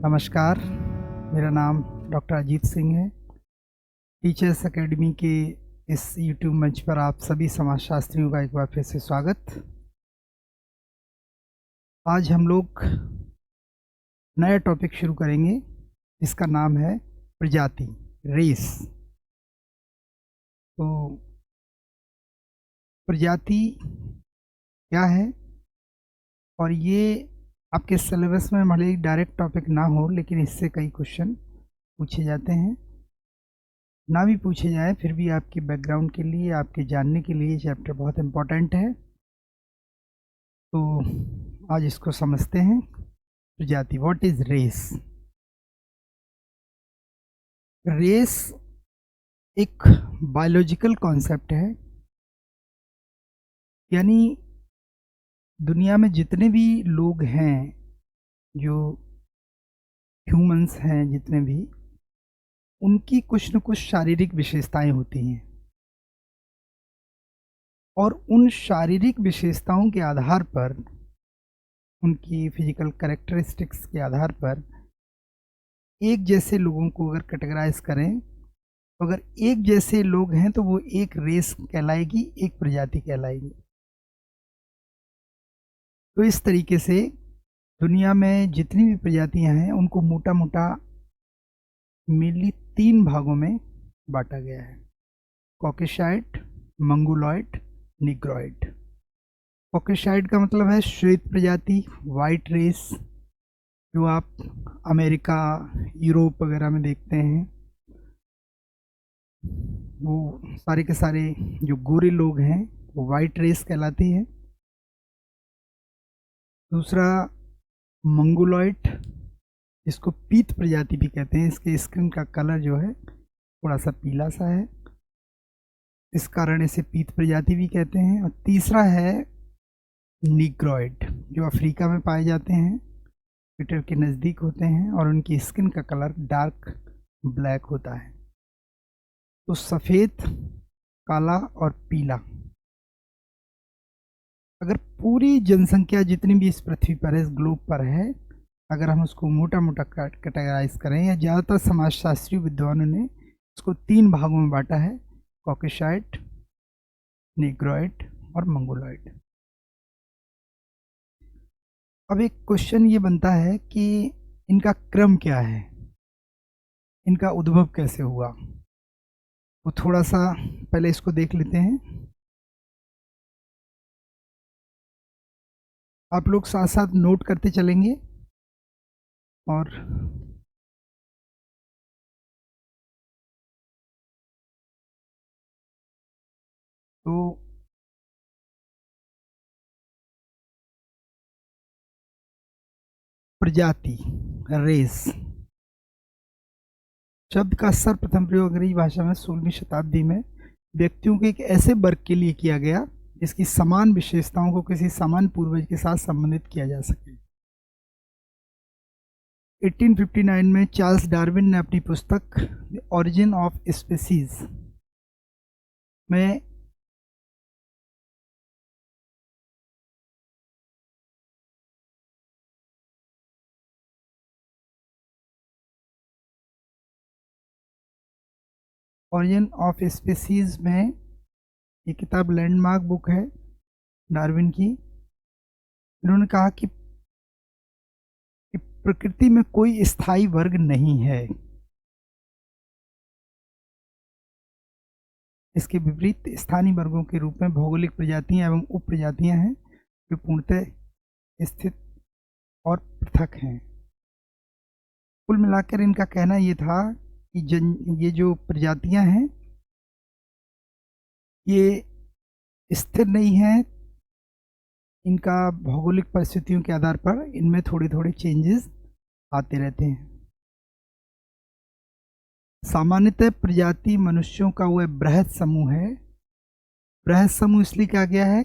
नमस्कार, मेरा नाम डॉक्टर अजीत सिंह है। टीचर्स एकेडमी के इस यूट्यूब मंच पर आप सभी समाजशास्त्रियों का एक बार फिर से स्वागत। आज हम लोग नया टॉपिक शुरू करेंगे जिसका नाम है प्रजाति, रेस। तो प्रजाति क्या है, और ये आपके सिलेबस में भले ही डायरेक्ट टॉपिक ना हो, लेकिन इससे कई क्वेश्चन पूछे जाते हैं। ना भी पूछे जाए फिर भी आपके बैकग्राउंड के लिए, आपके जानने के लिए चैप्टर बहुत इम्पोर्टेंट है। तो आज इसको समझते हैं। प्रजाति, व्हाट इज रेस? रेस एक बायोलॉजिकल कॉन्सेप्ट है, यानी दुनिया में जितने भी लोग हैं, जो ह्यूमंस हैं जितने भी, उनकी कुछ न कुछ शारीरिक विशेषताएं होती हैं, और उन शारीरिक विशेषताओं के आधार पर, उनकी फिजिकल कैरेक्टरिस्टिक्स के आधार पर एक जैसे लोगों को अगर कैटेगराइज करें, तो अगर एक जैसे लोग हैं तो वो एक रेस कहलाएगी, एक प्रजाति कहलाएगी। तो इस तरीके से दुनिया में जितनी भी प्रजातियां हैं उनको मोटा मोटा मेनली 3 भागों में बांटा गया है: कॉकेशाइड, मंगोलॉइड, निग्रॉइड। कॉकेशाइड का मतलब है श्वेत प्रजाति, वाइट रेस, जो आप अमेरिका, यूरोप वगैरह में देखते हैं। वो सारे के सारे जो गोरे लोग हैं वो वाइट रेस कहलाती है। दूसरा मंगोलॉइड, जिसको पीत प्रजाति भी कहते हैं। इसके स्किन का कलर जो है थोड़ा सा पीला सा है, इस कारण इसे पीत प्रजाति भी कहते हैं। और तीसरा है निग्रॉइड, जो अफ्रीका में पाए जाते हैं, इक्वेटर के नज़दीक होते हैं, और उनकी स्किन का कलर डार्क ब्लैक होता है। तो सफ़ेद, काला और पीला। अगर पूरी जनसंख्या जितनी भी इस पृथ्वी पर है, इस ग्लोब पर है, अगर हम उसको मोटा मोटा कैटेगराइज करें, या ज़्यादातर समाजशास्त्री विद्वानों ने इसको 3 भागों में बांटा है: कॉकेशाइड, निग्रॉइड और मंगोलॉइड। अब एक क्वेश्चन ये बनता है कि इनका क्रम क्या है, इनका उद्भव कैसे हुआ। तो थोड़ा सा पहले इसको देख लेते हैं। आप लोग साथ साथ नोट करते चलेंगे। और तो प्रजाति, रेस शब्द का सर्वप्रथम प्रयोग अंग्रेजी भाषा में 16वीं शताब्दी में व्यक्तियों के एक ऐसे वर्ग के लिए किया गया जिसकी समान विशेषताओं को किसी समान पूर्वज के साथ संबंधित किया जा सके। 1859 में चार्ल्स डार्विन ने अपनी पुस्तक द ओरिजिन ऑफ स्पीसीज में ओरिजिन ऑफ स्पीसीज में, ये किताब लैंडमार्क बुक है डार्विन की। इन्होंने कहा कि प्रकृति में कोई स्थायी वर्ग नहीं है। इसके विपरीत स्थानीय वर्गों के रूप में भौगोलिक प्रजातियां एवं उप प्रजातियां हैं जो पूर्णतः स्थित और पृथक हैं। कुल मिलाकर इनका कहना ये था कि ये जो प्रजातियां हैं ये स्थिर नहीं है। इनका भौगोलिक परिस्थितियों के आधार पर इनमें थोड़े थोड़े चेंजेस आते रहते हैं। सामान्यतः प्रजाति मनुष्यों का वह बृहद समूह है। बृहद समूह इसलिए कहा गया है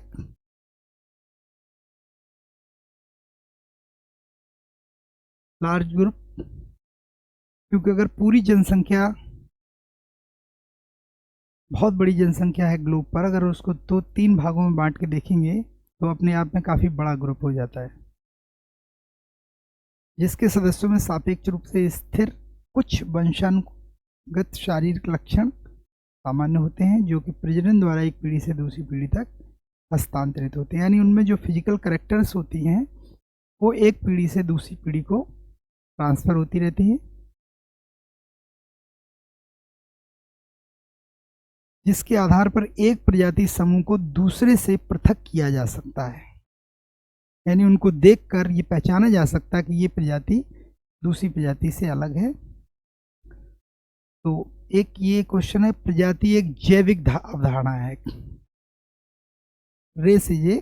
लार्ज ग्रुप, क्योंकि अगर पूरी जनसंख्या, बहुत बड़ी जनसंख्या है ग्लोब पर, अगर उसको 3 भागों में बांट के देखेंगे तो अपने आप में काफ़ी बड़ा ग्रुप हो जाता है। जिसके सदस्यों में सापेक्ष रूप से स्थिर कुछ वंशानुगत शारीरिक लक्षण सामान्य होते हैं, जो कि प्रजनन द्वारा एक पीढ़ी से दूसरी पीढ़ी तक हस्तांतरित होते हैं। यानी उनमें जो फिजिकल करेक्टर्स होती हैं वो एक पीढ़ी से दूसरी पीढ़ी को ट्रांसफर होती रहती हैं, जिसके आधार पर एक प्रजाति समूह को दूसरे से पृथक किया जा सकता है। यानी उनको देखकर ये पहचाना जा सकता है कि ये प्रजाति दूसरी प्रजाति से अलग है। तो एक ये क्वेश्चन है, प्रजाति एक जैविक अवधारणा है, race is a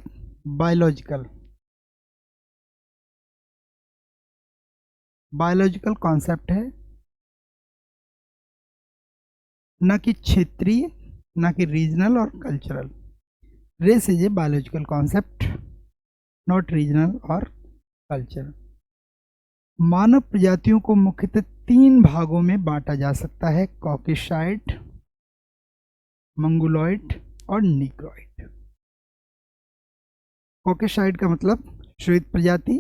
biological concept है, न कि क्षेत्रीय, न कि रीजनल और cultural. Race is a biological concept, not regional और कल्चरल। मानव प्रजातियों को मुख्यतः 3 भागों में बांटा जा सकता है, कॉकेसाइड, मंगोलॉइड और निग्रोइड। कॉकेसाइड का मतलब श्वेत प्रजाति,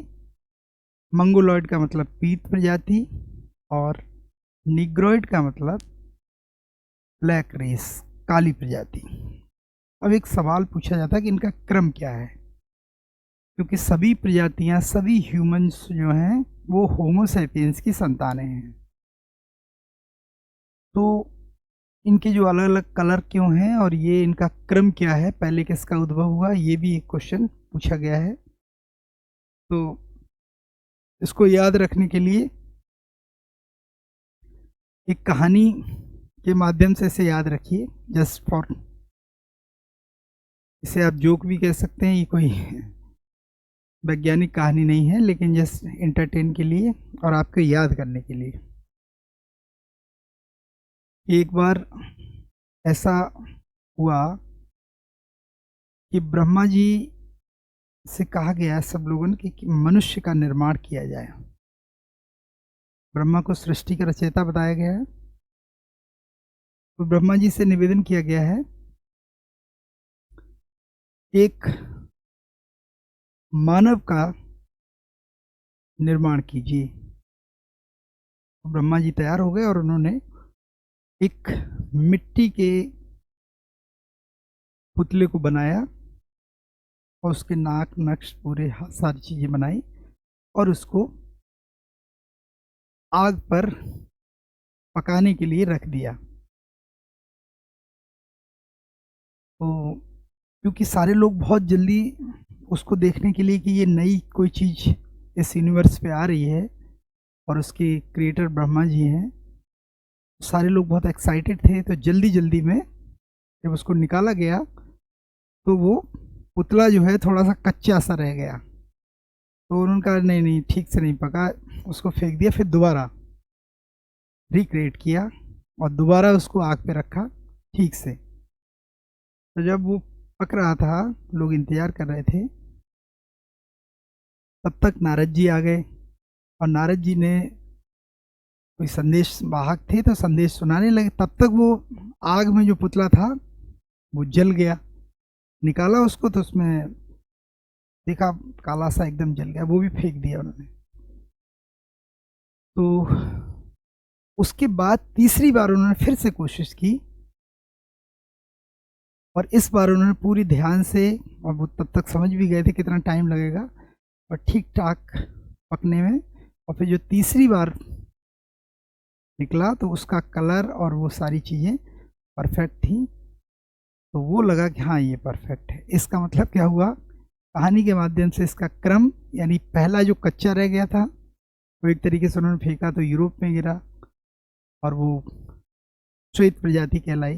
मंगोलॉइड का मतलब पीत प्रजाति और निग्रोइड का मतलब ब्लैक रेस, काली प्रजाति। अब एक सवाल पूछा जाता है कि इनका क्रम क्या है, क्योंकि सभी प्रजातियां, सभी ह्यूमंस जो हैं वो होमो सैपियंस की संतानें हैं। तो इनके जो अलग अलग कलर क्यों हैं और ये इनका क्रम क्या है, पहले किसका उद्भव हुआ, ये भी एक क्वेश्चन पूछा गया है। तो इसको याद रखने के लिए एक कहानी के माध्यम से इसे याद रखिए, जस्ट फॉर, इसे आप जोक भी कह सकते हैं, ये कोई वैज्ञानिक कहानी नहीं है, लेकिन जस्ट एंटरटेन के लिए और आपको याद करने के लिए। एक बार ऐसा हुआ कि ब्रह्मा जी से कहा गया सब लोगों ने कि मनुष्य का निर्माण किया जाए। ब्रह्मा को सृष्टि का रचयिता बताया गया है, तो ब्रह्मा जी से निवेदन किया गया है, एक मानव का निर्माण कीजिए। तो ब्रह्मा जी तैयार हो गए और उन्होंने एक मिट्टी के पुतले को बनाया और उसके नाक नक्श पूरे सारी चीजें बनाई और उसको आग पर पकाने के लिए रख दिया। तो क्योंकि सारे लोग बहुत जल्दी उसको देखने के लिए कि ये नई कोई चीज़ इस यूनिवर्स पे आ रही है और उसके क्रिएटर ब्रह्मा जी हैं, सारे लोग बहुत एक्साइटेड थे। तो जल्दी जल्दी में जब उसको निकाला गया तो वो पुतला जो है थोड़ा सा कच्चा सा रह गया। तो उन्होंने कहा नहीं नहीं ठीक से नहीं पका, उसको फेंक दिया, फिर दोबारा रिक्रिएट किया और दोबारा उसको आग पे रखा ठीक से। तो जब वो पक रहा था, लोग इंतजार कर रहे थे, तब तक नारद जी आ गए और नारद जी ने कोई संदेश वाहक थे तो संदेश सुनाने लगे। तब तक वो आग में जो पुतला था वो जल गया, निकाला उसको तो उसमें देखा काला सा एकदम जल गया, वो भी फेंक दिया उन्होंने। तो उसके बाद तीसरी बार उन्होंने फिर से कोशिश की और इस बार उन्होंने पूरी ध्यान से, और वो तब तक समझ भी गए थे कितना टाइम लगेगा और ठीक ठाक पकने में, और फिर जो तीसरी बार निकला तो उसका कलर और वो सारी चीज़ें परफेक्ट थी। तो वो लगा कि हाँ ये परफेक्ट है। इसका मतलब क्या हुआ, कहानी के माध्यम से इसका क्रम, यानी पहला जो कच्चा रह गया था वो एक तरीके से उन्होंने फेंका तो यूरोप में गिरा और वो श्वेत प्रजाति कहलाई।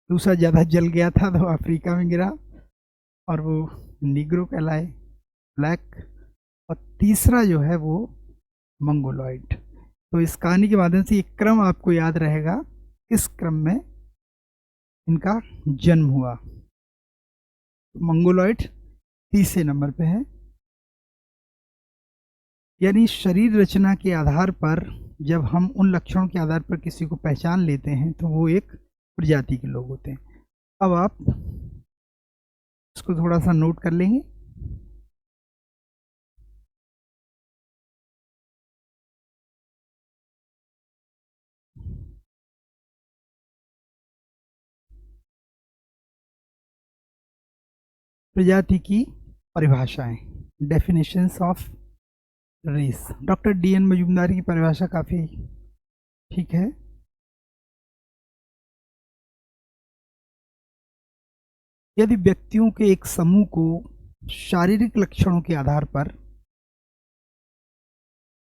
दूसरा ज़्यादा जल गया था तो अफ्रीका में गिरा और वो निग्रो कहलाए, ब्लैक। और तीसरा जो है वो मंगोलॉइड। तो इस कहानी के माध्यम से ये क्रम आपको याद रहेगा, इस क्रम में इनका जन्म हुआ। मंगोलॉइड तीसरे नंबर पे है। यानी शरीर रचना के आधार पर जब हम उन लक्षणों के आधार पर किसी को पहचान लेते हैं तो वो एक प्रजाति के लोग होते हैं। अब आप इसको थोड़ा सा नोट कर लेंगे। प्रजाति की परिभाषाएं, definitions of race. Doctor D N. Majumdar की परिभाषा काफ़ी ठीक है। यदि व्यक्तियों के एक समूह को शारीरिक लक्षणों के आधार पर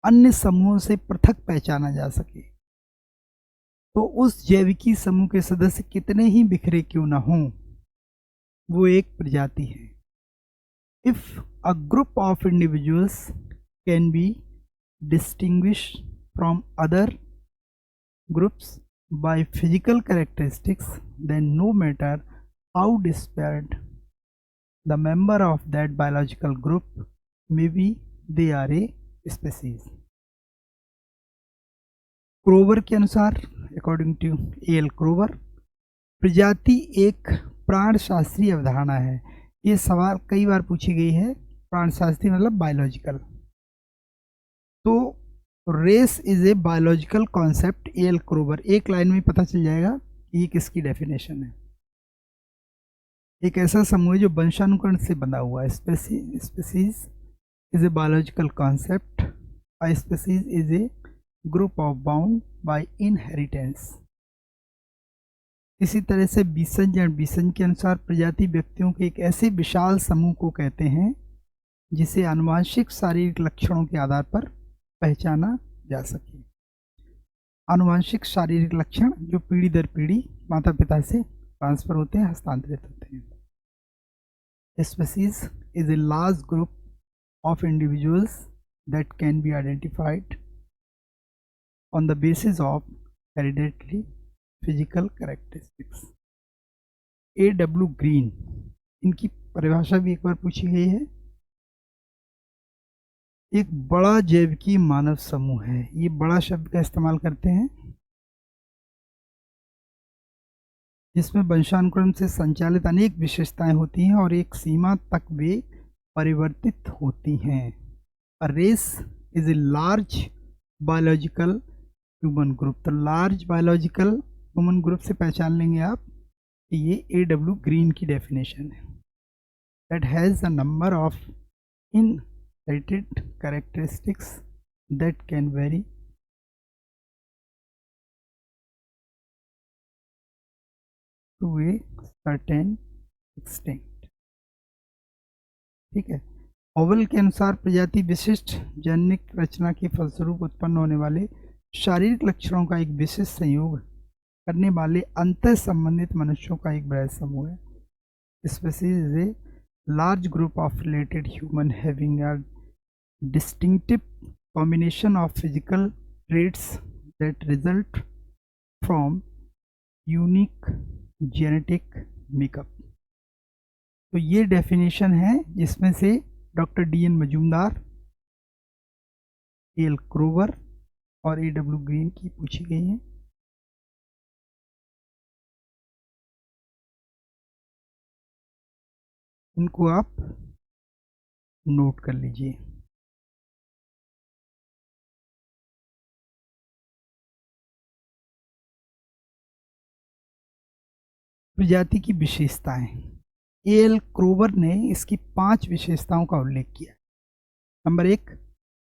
अन्य समूहों से पृथक पहचाना जा सके, तो उस जैविकी समूह के सदस्य कितने ही बिखरे क्यों न हों, वो एक प्रजाति है। If a group of individuals can be distinguish from other groups by physical characteristics, then no matter how disparate the member of that biological group may be, they are a species. क्रोवर के अनुसार, according to AL. क्रोवर, प्रजाति एक प्राणशास्त्रीय अवधारणा है। ये सवाल कई बार पूछी गई है। प्राणशास्त्रीय मतलब बायोलॉजिकल। तो race is a biological concept, A L. Kroeber. एक लाइन में पता चल जाएगा कि ये किसकी डेफिनेशन है। एक ऐसा समूह है जो वंशानुकरण से बंधा हुआ है। Species is a biological concept. A species is a group of bound by inheritance. इसी तरह से बीसन के अनुसार प्रजाति व्यक्तियों के एक ऐसे विशाल समूह को कहते हैं जिसे आनुवंशिक शारीरिक लक्षणों के आधार पर पहचाना जा सके। आनुवंशिक शारीरिक लक्षण जो पीढ़ी दर पीढ़ी माता पिता से ट्रांसफर होते हैं, हस्तांतरित होते हैं। Species is a large group of individuals that can be identified on the basis of hereditary physical characteristics. A.W. Green, इनकी परिभाषा भी एक बार पूछी गई है। एक बड़ा जैविकी मानव समूह है। ये बड़ा शब्द का इस्तेमाल करते हैं जिसमें वंशानुक्रम से संचालित अनेक विशेषताएं होती हैं और एक सीमा तक वे परिवर्तित होती हैं। A race is a large biological human group. तो लार्ज बायोलॉजिकल ह्यूमन ग्रुप से पहचान लेंगे आप कि ये A.W. ग्रीन की डेफिनेशन है। That has a number of inherited characteristics that can vary to a certain extent. ठीक है। ओवल के अनुसार प्रजाति विशिष्ट जैविक रचना के फलस्वरूप उत्पन्न होने वाले शारीरिक लक्षणों का एक विशिष्ट संयोग करने वाले अंतर संबंधित मनुष्यों का एक बृहद समूह है। Species is a large group of related human having a distinctive combination of physical traits that result from unique genetic makeup. तो ये डेफिनेशन है जिसमें से डॉक्टर डी.एन. मजूमदार, ए.एल. क्रोवर और A.W. ग्रीन की पूछी गई है। इनको आप नोट कर लीजिए। प्रजाति की विशेषताएं, ए.एल. क्रोवर ने इसकी 5 विशेषताओं का उल्लेख किया। नंबर 1,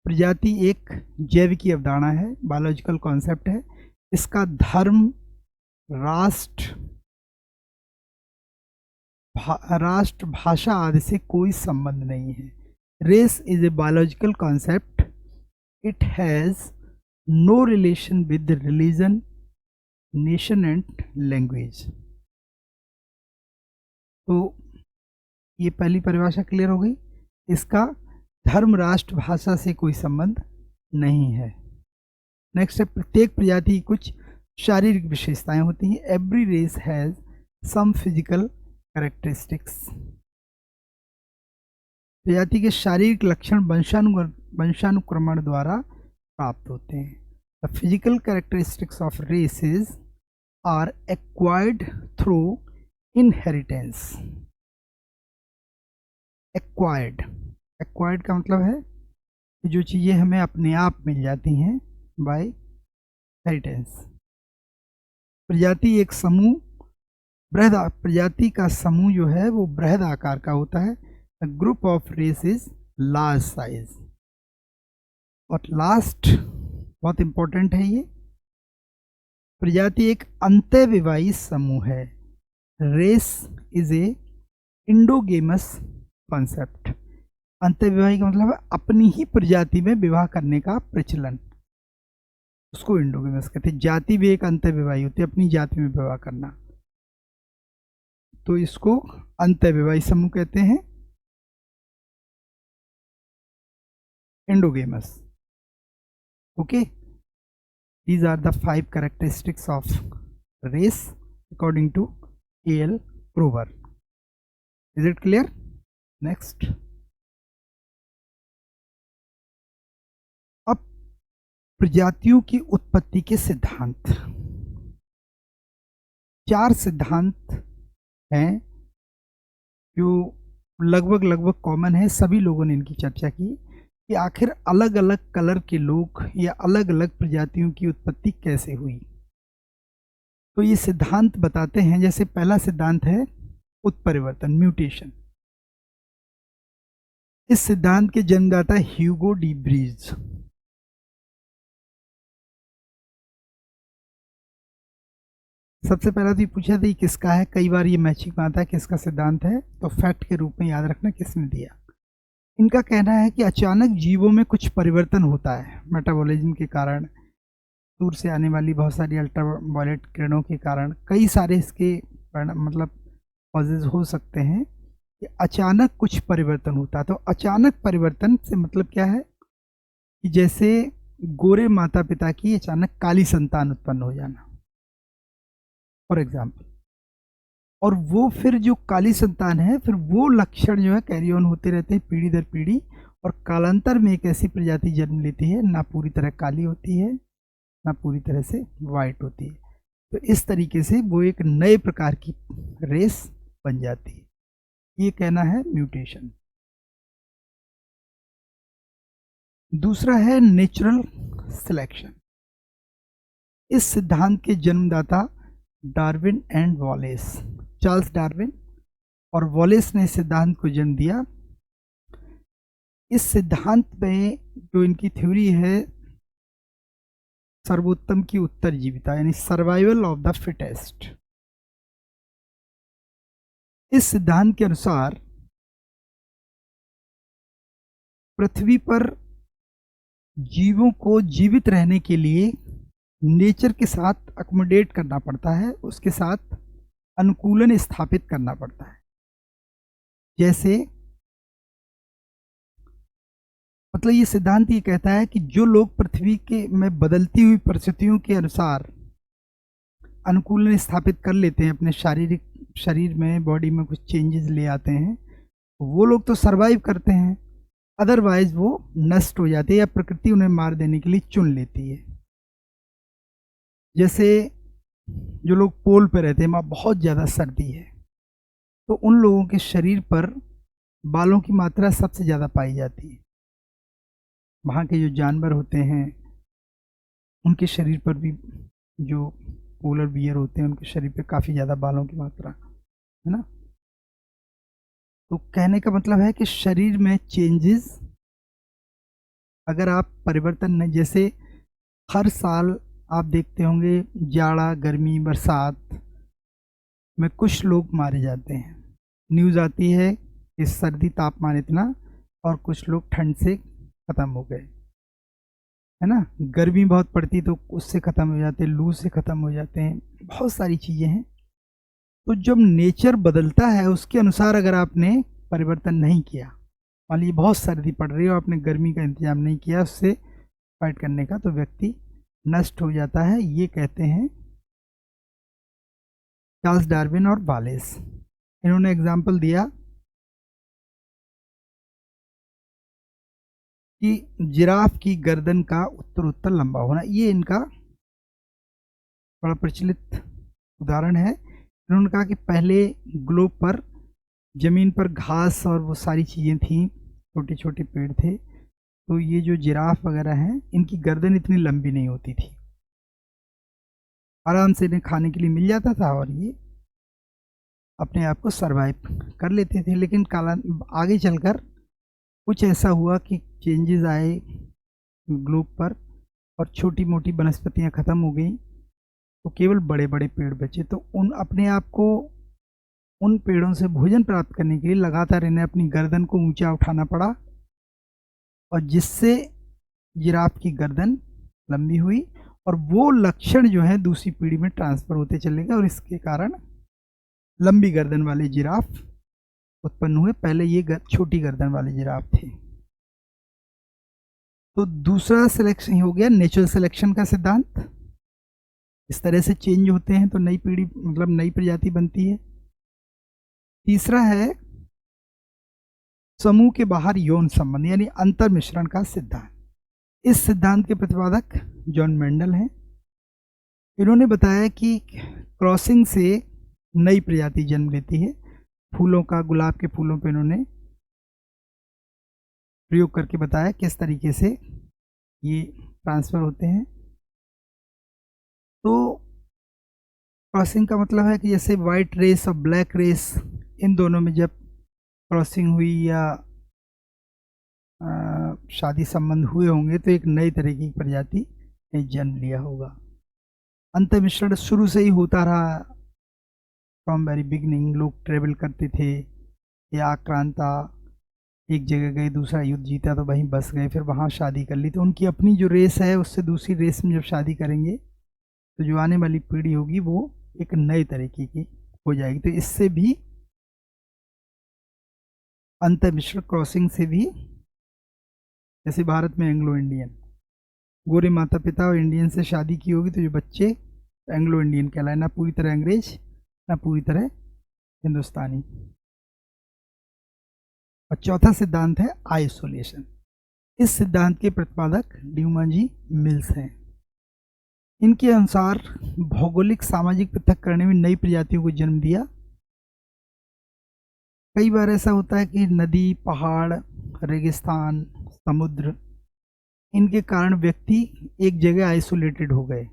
प्रजाति एक जैविकी अवधारणा है, बायोलॉजिकल कॉन्सेप्ट है। इसका धर्म, राष्ट्र, भाषा आदि से कोई संबंध नहीं है। Race is a biological concept. It has no relation with religion, nation and language. तो ये पहली परिभाषा क्लियर हो गई। इसका धर्म, राष्ट्र, भाषा से कोई संबंध नहीं है। नेक्स्ट है, प्रत्येक प्रजाति की कुछ शारीरिक विशेषताएं होती हैं। Every race has some physical characteristics. प्रजाति के शारीरिक लक्षण वंशानुक्रमण द्वारा प्राप्त होते हैं। The physical characteristics of races are acquired through inheritance. Acquired का मतलब है कि जो चीज़ें हमें अपने आप मिल जाती हैं बाय हेरिटेंस। प्रजाति एक समूह बृहद प्रजाति का समूह जो है वो बृहद आकार का होता है। The group of race is large size. और लास्ट बहुत इंपॉर्टेंट है ये, प्रजाति एक अंतःविवाही समूह है। Race is a endogamous concept. अंतःविवाही का मतलब है अपनी ही प्रजाति में विवाह करने का प्रचलन, उसको इंडोगेमस कहते हैं। जाति भी एक अंतःविवाही होती है, अपनी जाति में विवाह करना, तो इसको अंतःविवाही समूह कहते हैं, endogamous. Okay, these are the 5 characteristics of race according to A.L. Grover. Is it clear? Next, अब प्रजातियों की उत्पत्ति के सिद्धांत। 4 सिद्धांत हैं जो लगभग कॉमन है, सभी लोगों ने इनकी चर्चा की कि आखिर अलग अलग कलर के लोग या अलग अलग प्रजातियों की उत्पत्ति कैसे हुई। तो ये सिद्धांत बताते हैं, जैसे पहला सिद्धांत है उत्परिवर्तन, म्यूटेशन। इस सिद्धांत के जन्मदाता ह्यूगो डी ब्रीज। सबसे पहला तो ये पूछा था किसका है, कई बार ये मैचिंग में आता है किसका सिद्धांत है, तो फैक्ट के रूप में याद रखना किसने दिया। इनका कहना है कि अचानक जीवों में कुछ परिवर्तन होता है मेटाबॉलिज्म के कारण, दूर से आने वाली बहुत सारी अल्ट्रावायलेट किरणों के कारण, कई सारे इसके मतलब कॉजेज हो सकते हैं कि अचानक कुछ परिवर्तन होता है। तो अचानक परिवर्तन से मतलब क्या है कि जैसे गोरे माता पिता की अचानक काली संतान उत्पन्न हो जाना फॉर एग्जाम्पल, और वो फिर जो काली संतान है फिर वो लक्षण जो है कैरी ऑन होते रहते हैं पीढ़ी दर पीढ़ी, और कालांतर में एक ऐसी प्रजाति जन्म लेती है ना पूरी तरह काली होती है ना पूरी तरह से वाइट होती है। तो इस तरीके से वो एक नए प्रकार की रेस बन जाती है, ये कहना है म्यूटेशन। दूसरा है नेचुरल सिलेक्शन। इस सिद्धांत के जन्मदाता Darwin and Wallace, Charles Darwin और वॉलेस ने सिद्धांत को जन्म दिया। इस सिद्धांत में जो इनकी थ्योरी है सर्वोत्तम की उत्तरजीविता, यानी सर्वाइवल ऑफ द फिटेस्ट। इस सिद्धांत के अनुसार पृथ्वी पर जीवों को जीवित रहने के लिए नेचर के साथ अकोमोडेट करना पड़ता है, उसके साथ अनुकूलन स्थापित करना पड़ता है। जैसे मतलब ये सिद्धांत ये कहता है कि जो लोग पृथ्वी के में बदलती हुई परिस्थितियों के अनुसार अनुकूलन स्थापित कर लेते हैं, अपने शारीरिक शरीर में बॉडी में कुछ चेंजेस ले आते हैं, वो लोग तो सरवाइव करते हैं, अदरवाइज वो नष्ट हो जाते हैं या प्रकृति उन्हें मार देने के लिए चुन लेती है। जैसे जो लोग पोल पे रहते हैं, वहाँ बहुत ज़्यादा सर्दी है, तो उन लोगों के शरीर पर बालों की मात्रा सबसे ज़्यादा पाई जाती है। वहाँ के जो जानवर होते हैं उनके शरीर पर भी, जो पोलर बियर होते हैं उनके शरीर पे काफ़ी ज़्यादा बालों की मात्रा है ना। तो कहने का मतलब है कि शरीर में चेंजेस अगर आप परिवर्तन नहीं, जैसे हर साल आप देखते होंगे जाड़ा गर्मी बरसात में कुछ लोग मारे जाते हैं, न्यूज़ आती है कि सर्दी तापमान इतना और कुछ लोग ठंड से ख़त्म हो गए, है ना। गर्मी बहुत पड़ती तो उससे ख़त्म हो जाते हैं, लू से ख़त्म हो जाते हैं, बहुत सारी चीज़ें हैं। तो जब नेचर बदलता है उसके अनुसार अगर आपने परिवर्तन नहीं किया, मान लीजिए बहुत सर्दी पड़ रही है और आपने गर्मी का इंतजाम नहीं किया उससे फाइट करने का, तो व्यक्ति नष्ट हो जाता है। ये कहते हैं चार्ल्स डार्विन और वॉलेस। इन्होंने एग्जाम्पल दिया कि जिराफ की गर्दन का उत्तरोत्तर लंबा होना, ये इनका बड़ा प्रचलित उदाहरण है। इन्होंने कहा कि पहले ग्लोब पर ज़मीन पर घास और वो सारी चीज़ें थी, छोटे छोटे पेड़ थे, तो ये जो जिराफ वगैरह हैं इनकी गर्दन इतनी लंबी नहीं होती थी, आराम से इन्हें खाने के लिए मिल जाता था और ये अपने आप को सरवाइव कर लेते थे। लेकिन आगे चलकर कुछ ऐसा हुआ कि चेंजेस आए ग्लोब पर और छोटी मोटी वनस्पतियाँ ख़त्म हो गई, तो केवल बड़े बड़े पेड़ बचे। तो उन अपने आप को उन पेड़ों से भोजन प्राप्त करने के लिए लगातार इन्हें अपनी गर्दन को ऊंचा उठाना पड़ा, और जिससे जिराफ की गर्दन लंबी हुई, और वो लक्षण जो है दूसरी पीढ़ी में ट्रांसफर होते चले गए, और इसके कारण लंबी गर्दन वाले जिराफ उत्पन्न हुए। पहले ये छोटी गर्दन वाले जिराफ थे। तो दूसरा सिलेक्शन हो गया नेचुरल सिलेक्शन का सिद्धांत। इस तरह से चेंज होते हैं तो नई पीढ़ी मतलब नई प्रजाति बनती है। तीसरा है समूह के बाहर यौन संबंध यानी अंतर मिश्रण का सिद्धांत। इस सिद्धांत के प्रतिपादक जॉन मेंडल हैं। इन्होंने बताया कि क्रॉसिंग से नई प्रजाति जन्म लेती है। फूलों का, गुलाब के फूलों पे इन्होंने प्रयोग करके बताया किस तरीके से ये ट्रांसफर होते हैं। तो क्रॉसिंग का मतलब है कि जैसे वाइट रेस और ब्लैक रेस, इन दोनों में जब क्रॉसिंग हुई या शादी संबंध हुए होंगे तो एक नई तरह की प्रजाति ने जन्म लिया होगा। अंतर मिश्रण शुरू से ही होता रहा। फ्रॉम वेरी बिगनिंग लोग ट्रेवल करते थे या आक्रांता, एक जगह गए, दूसरा युद्ध जीता तो वहीं बस गए, फिर वहाँ शादी कर ली। तो उनकी अपनी जो रेस है उससे दूसरी रेस में जब शादी करेंगे तो जो आने वाली पीढ़ी होगी वो एक नए तरीके की हो जाएगी। तो इससे भी अंतर मिश्रण क्रॉसिंग से भी, जैसे भारत में एंग्लो इंडियन, गोरे माता पिता और इंडियन से शादी की होगी तो जो बच्चे एंग्लो इंडियन कहलाए, ना पूरी तरह अंग्रेज ना पूरी तरह हिंदुस्तानी। और चौथा सिद्धांत है आइसोलेशन। इस सिद्धांत के प्रतिपादक ड्यूमाजी मिल्स हैं। इनके अनुसार भौगोलिक सामाजिक पृथक करने में नई प्रजातियों को जन्म दिया। कई बार ऐसा होता है कि नदी, पहाड़, रेगिस्तान, समुद्र, इनके कारण व्यक्ति एक जगह आइसोलेटेड हो गए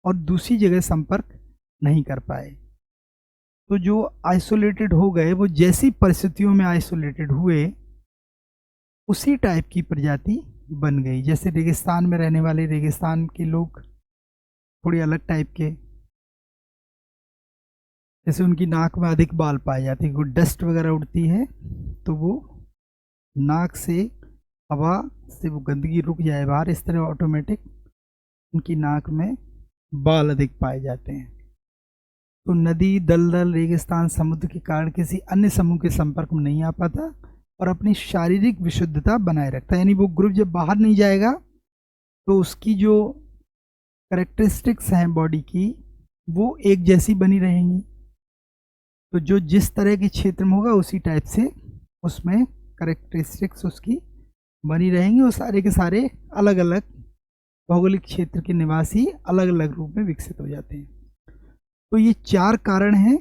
और दूसरी जगह संपर्क नहीं कर पाए। तो जो आइसोलेटेड हो गए वो जैसी परिस्थितियों में आइसोलेटेड हुए उसी टाइप की प्रजाति बन गई। जैसे रेगिस्तान में रहने वाले रेगिस्तान के लोग थोड़ी अलग टाइप के, जैसे उनकी नाक में अधिक बाल पाए जाते हैं, कोई डस्ट वगैरह उड़ती है तो वो नाक से हवा से वो गंदगी रुक जाए बाहर, इस तरह ऑटोमेटिक उनकी नाक में बाल अधिक पाए जाते हैं। तो नदी, दलदल, रेगिस्तान, समुद्र के कारण किसी अन्य समूह के संपर्क में नहीं आ पाता और अपनी शारीरिक विशुद्धता बनाए रखता है। यानी वो ग्रुप जब बाहर नहीं जाएगा तो उसकी जो कैरेक्टरिस्टिक्स हैं बॉडी की वो एक जैसी बनी रहेंगी। तो जो जिस तरह के क्षेत्र में होगा उसी टाइप से उसमें कैरेक्टरिस्टिक्स उसकी बनी रहेंगी और सारे के सारे अलग अलग भौगोलिक क्षेत्र के निवासी अलग अलग रूप में विकसित हो जाते हैं। तो ये चार कारण हैं: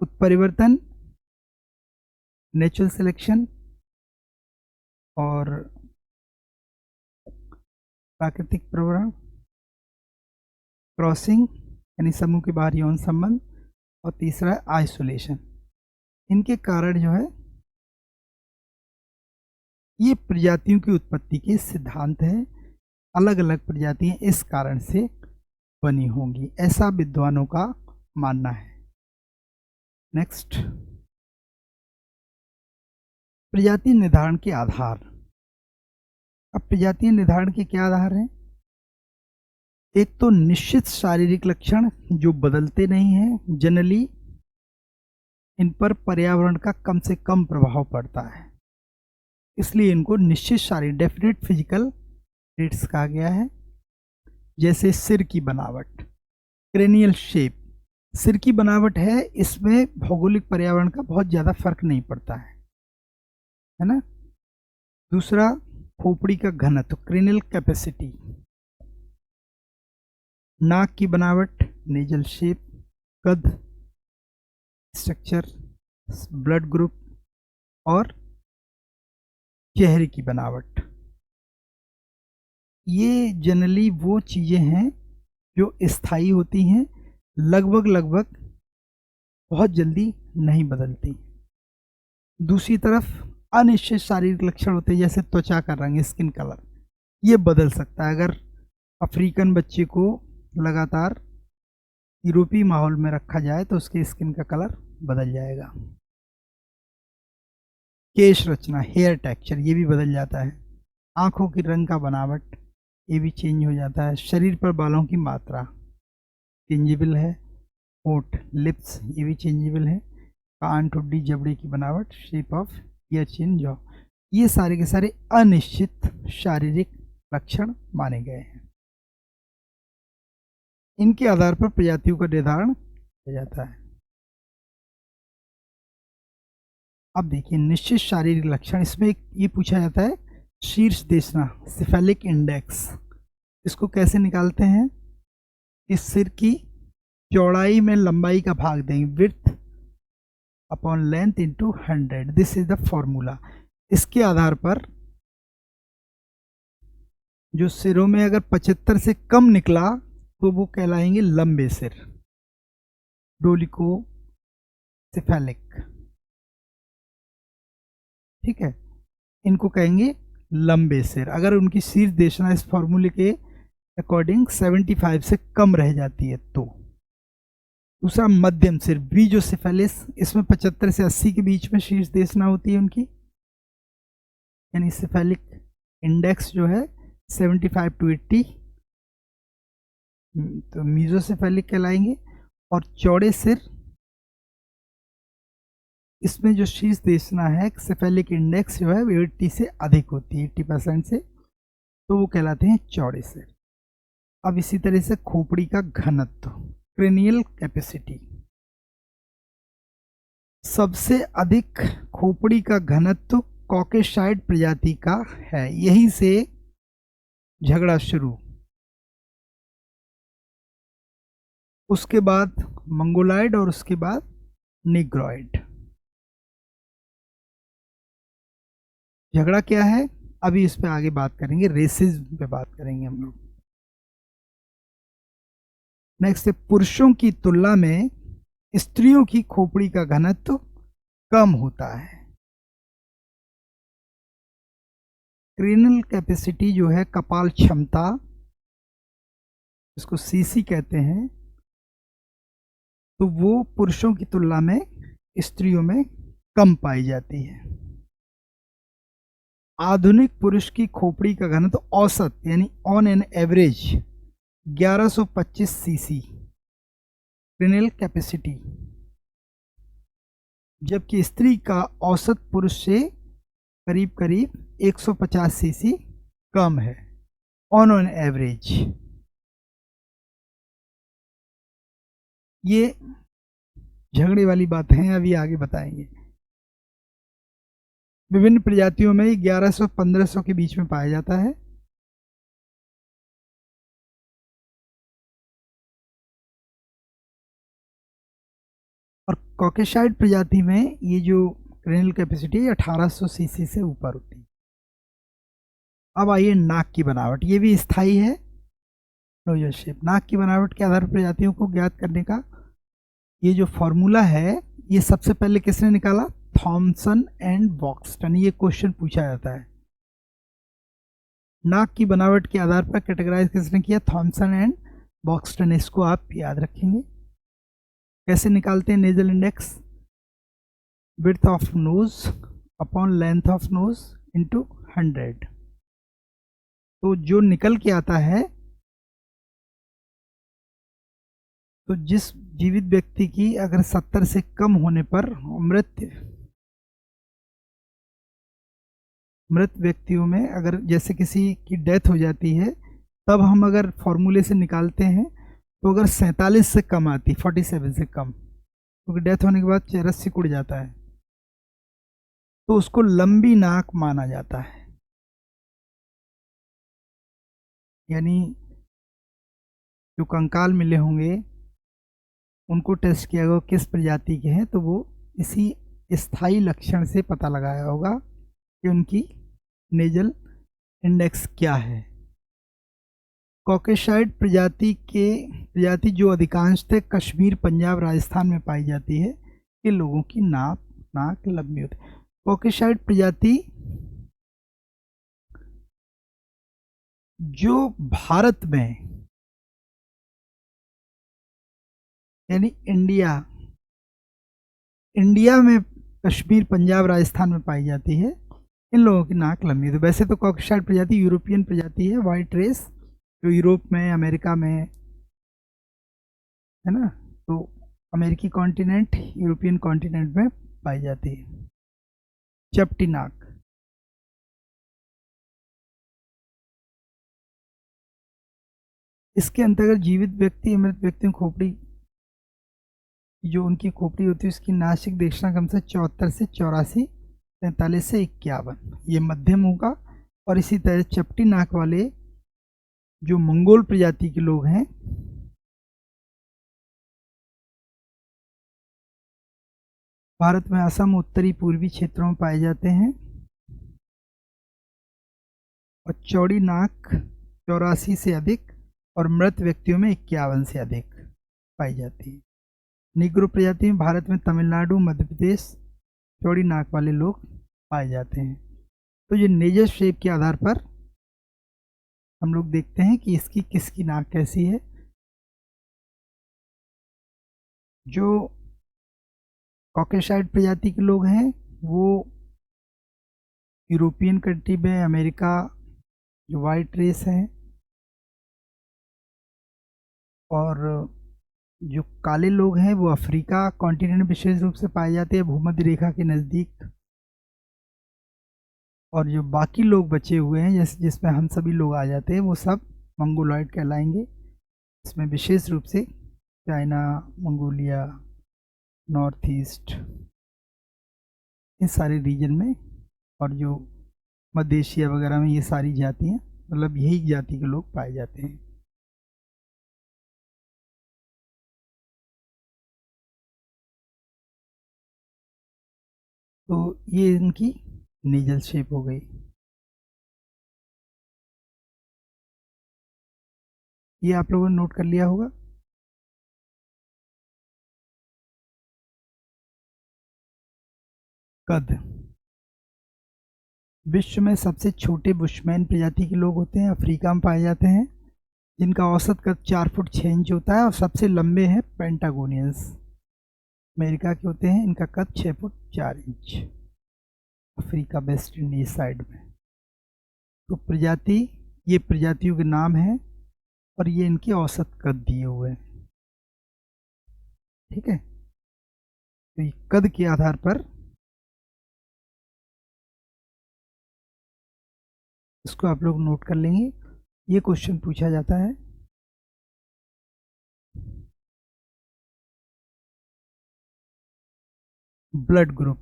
उत्परिवर्तन, नेचुरल सिलेक्शन और प्राकृतिक प्रवरण, क्रॉसिंग यानी समूह के बाहर यौन संबंध, और तीसरा है आइसोलेशन। इनके कारण जो है ये प्रजातियों की उत्पत्ति के सिद्धांत है। अलग अलग प्रजातियां इस कारण से बनी होंगी, ऐसा विद्वानों का मानना है। नेक्स्ट, प्रजाति निर्धारण के आधार। अब प्रजाति निर्धारण के क्या आधार हैं? एक तो निश्चित शारीरिक लक्षण जो बदलते नहीं हैं, जनरली इन पर पर्यावरण का कम से कम प्रभाव पड़ता है, इसलिए इनको निश्चित शारीरिक डेफिनेट फिजिकल ट्रेट्स कहा गया है। जैसे सिर की बनावट, क्रेनियल शेप, सिर की बनावट है, इसमें भौगोलिक पर्यावरण का बहुत ज़्यादा फर्क नहीं पड़ता है ना। दूसरा, खोपड़ी का घनत्व, क्रेनियल कैपेसिटी, नाक की बनावट, नेजल शेप, कद, स्ट्रक्चर, ब्लड ग्रुप और चेहरे की बनावट। ये जनरली वो चीज़ें हैं जो स्थायी होती हैं, लगभग लगभग बहुत जल्दी नहीं बदलती। दूसरी तरफ अनिश्चित शारीरिक लक्षण होते हैं, जैसे त्वचा का रंग, स्किन कलर, ये बदल सकता है। अगर अफ्रीकन बच्चे को लगातार यूरोपीय माहौल में रखा जाए तो उसके स्किन का कलर बदल जाएगा। केश रचना, हेयर टेक्सचर, ये भी बदल जाता है। आंखों की रंग का बनावट, ये भी चेंज हो जाता है। शरीर पर बालों की मात्रा चेंजेबल है। होठ, लिप्स, ये भी चेंजेबल है। कान, ठुड्डी, जबड़े की बनावट, shape of year, chin, jaw, ये सारे के सारे अनिश्चित शारीरिक लक्षण माने गए हैं। इनके आधार पर प्रजातियों का निर्धारण किया जाता है। अब देखिए निश्चित शारीरिक लक्षण, इसमें एक ये पूछा जाता है शीर्ष देशना, सिफेलिक इंडेक्स। इसको कैसे निकालते हैं? इस सिर की चौड़ाई में लंबाई का भाग देंगे, width upon length into 100, this is the formula. इसके आधार पर जो सिरों में अगर 75 से कम निकला तो वो कहलाएंगे लंबे सिर, डोलिको सिफेलिक, ठीक है, इनको कहेंगे लंबे सिर। अगर उनकी शीर्ष देशना इस फॉर्मूले के अकॉर्डिंग 75 से कम रह जाती है तो। दूसरा मध्यम सिर, वीजोसिफेलिस, इसमें 75 से 80 के बीच में शीर्ष देशना होती है उनकी, यानी सिफेलिक इंडेक्स जो है 75 टू 80, तो मीजोसिफेलिक कहलाएंगे। और चौड़े सिर, इसमें जो शीर्ष देशना है सिफेलिक इंडेक्स जो है 80 से अधिक होती है, 80% से, तो वो कहलाते हैं चौड़े सिर। अब इसी तरह से खोपड़ी का घनत्व, क्रेनियल कैपेसिटी, सबसे अधिक खोपड़ी का घनत्व कॉकेशाइड प्रजाति का है, यहीं से झगड़ा शुरू। उसके बाद मंगोलाइड और उसके बाद निग्रॉइड। झगड़ा क्या है अभी इस पे आगे बात करेंगे, रेसिस पे बात करेंगे हम लोग। नेक्स्ट है पुरुषों की तुलना में स्त्रियों की खोपड़ी का घनत्व कम होता है। क्रेनल कैपेसिटी जो है, कपाल क्षमता, इसको सीसी कहते हैं, तो वो पुरुषों की तुलना में स्त्रियों में कम पाई जाती है। आधुनिक पुरुष की खोपड़ी का घनत्व औसत यानी on an average 1125 CC cranial capacity, जबकि स्त्री का औसत पुरुष से करीब करीब 150 सीसी कम है, ऑन एन एवरेज। ये झगड़े वाली बातें हैं, अभी आगे बताएंगे। विभिन्न प्रजातियों में 1100-1500 के बीच में पाया जाता है। और कॉकेशाइड प्रजाति में ये जो क्रेनियल कैपेसिटी 1800 सीसी से ऊपर होती है। अब आइए नाक की बनावट, ये भी स्थायी है, क्लोजर शेप। नाक की बनावट के आधार पर प्रजातियों को ज्ञात करने का ये जो फॉर्मूला है, ये सबसे पहले किसने निकाला? Thomson and Buxton. ये क्वेश्चन पूछा जाता है, नाक की बनावट के आधार पर कैटेगराइज किसने किया? Thomson and Buxton. इसको आप याद रखेंगे। कैसे निकालते हैं nasal index? Width of nose upon length of nose into 100। तो जो निकल के आता है, तो जिस जीवित व्यक्ति की अगर 70 से कम होने पर मृत व्यक्तियों में अगर जैसे किसी की डेथ हो जाती है, तब हम अगर फॉर्मूले से निकालते हैं तो अगर 47 से कम आती, 47 से कम, क्योंकि डेथ होने के बाद चेहरा सिकुड़ जाता है, तो उसको लंबी नाक माना जाता है। यानी जो कंकाल मिले होंगे उनको टेस्ट किया होगा किस प्रजाति के हैं, तो वो इसी स्थायी लक्षण से पता लगाया होगा कि उनकी नेजल इंडेक्स क्या है। प्रजाति जो अधिकांशतः कश्मीर, पंजाब, राजस्थान में पाई जाती है, ये लोगों की नाक लंबी होती है। कॉकेशाइड प्रजाति जो भारत में, यानी इंडिया में कश्मीर, पंजाब, राजस्थान में पाई जाती है, इन लोगों की नाक लंबी है। तो वैसे तो कॉकेशाइड प्रजाति यूरोपियन प्रजाति है, वाइट रेस, जो यूरोप में, अमेरिका में है ना, तो अमेरिकी कॉन्टिनेंट, यूरोपियन कॉन्टिनेंट में पाई जाती है। चपटी नाक, इसके अंतर्गत जीवित व्यक्ति, मृत व्यक्तियों खोपड़ी, जो उनकी खोपड़ी होती है उसकी नासिक देखना कम से 74 से 84, 43 से 51, ये मध्यम होगा। और इसी तरह चपटी नाक वाले जो मंगोल प्रजाति के लोग हैं, भारत में असम, उत्तरी पूर्वी क्षेत्रों में पाए जाते हैं। और चौड़ी नाक 84 से अधिक और मृत व्यक्तियों में 51 से अधिक पाई जाती है। निग्रो प्रजाति में भारत में तमिलनाडु, मध्य प्रदेश चौड़ी नाक वाले लोग पाए जाते हैं। तो ये नेजर शेप के आधार पर हम लोग देखते हैं कि इसकी किसकी नाक कैसी है। जो कॉकेशाइड प्रजाति के लोग हैं वो यूरोपियन कंट्री में, अमेरिका, जो वाइट रेस है, और जो काले लोग हैं वो अफ्रीका कॉन्टिनेंट विशेष रूप से पाए जाते हैं, भूमध्य रेखा के नज़दीक। और जो बाकी लोग बचे हुए हैं, जैसे जिसमें हम सभी लोग आ जाते हैं, वो सब मंगोलॉइड कहलाएंगे। इसमें विशेष रूप से चाइना, मंगोलिया, नॉर्थ ईस्ट, इस सारे रीजन में, और जो मध्य एशिया वगैरह में, ये सारी जातियाँ, मतलब यही जाति के लोग पाए जाते हैं। तो ये इनकी नेजल शेप हो गई। ये आप लोगों ने नोट कर लिया होगा। कद, विश्व में सबसे छोटे बुशमैन प्रजाति के लोग होते हैं, अफ्रीका में पाए जाते हैं, जिनका औसत कद 4 फुट 6 इंच होता है। और सबसे लंबे हैं पेंटागोनियंस, अमेरिका के होते हैं, इनका कद 6 foot 4 inch, Africa, West Indies side में। तो प्रजाति, ये प्रजातियों के नाम हैं और ये इनके औसत कद दिए हुए हैं। ठीक है, तो ये कद के आधार पर इसको आप लोग नोट कर लेंगे। ये क्वेश्चन पूछा जाता है। ब्लड ग्रुप,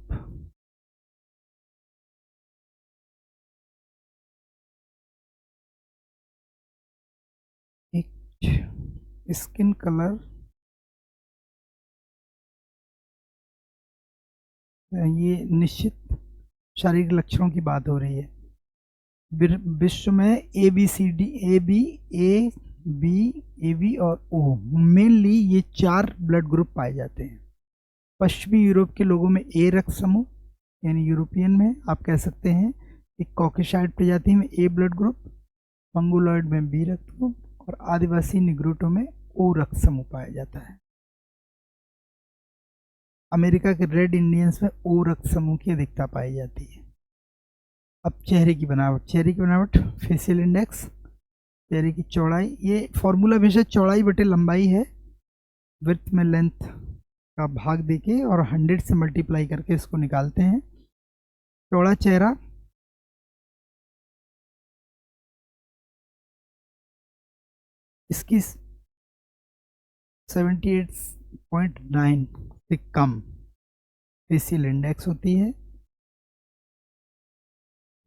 एक स्किन कलर, ये निश्चित शारीरिक लक्षणों की बात हो रही है। विश्व में A B C D, A B और ओ, मेनली ये 4 ब्लड ग्रुप पाए जाते हैं। पश्चिमी यूरोप के लोगों में ए रक्त समूह, यानी यूरोपियन में आप कह सकते हैं कि कॉकेशाइड प्रजाति में ए ब्लड ग्रुप, मंगोलॉइड में बी रक्त ग्रुप, और आदिवासी निग्रोटो में ओ रक्त समूह पाया जाता है। अमेरिका के रेड इंडियंस में ओ रक्त समूह की अधिकता पाई जाती है। अब चेहरे की बनावट, फेशियल इंडेक्स, चेहरे की चौड़ाई, ये फॉर्मूला हमेशा चौड़ाई बटे लंबाई है, विड्थ में लेंथ का भाग देके और 100 से मल्टीप्लाई करके इसको निकालते हैं। चौड़ा चेहरा, इसकी 78.9 से कम फेशियल इंडेक्स होती है।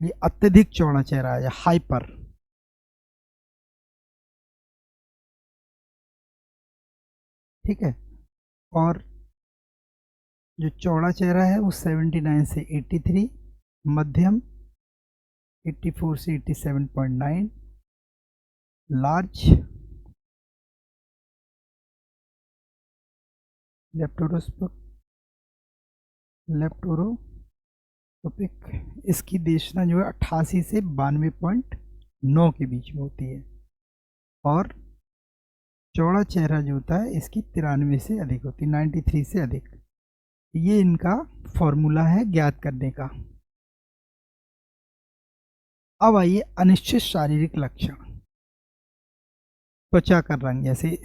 ये अत्यधिक चौड़ा चेहरा या हाइपर। ठीक है, और जो चौड़ा चेहरा है वो 79 से 83, मध्यम 84 से 87.9, लार्ज लेप्टोरोस्कोपिक, इसकी देशना जो है 88 से 92.9 के बीच में होती है, और चौड़ा चेहरा जो होता है इसकी 93 से अधिक होती है, 93 से अधिक। ये इनका फॉर्मूला है ज्ञात करने का। अब आइए अनिश्चित शारीरिक लक्षण। त्वचा का रंग, जैसे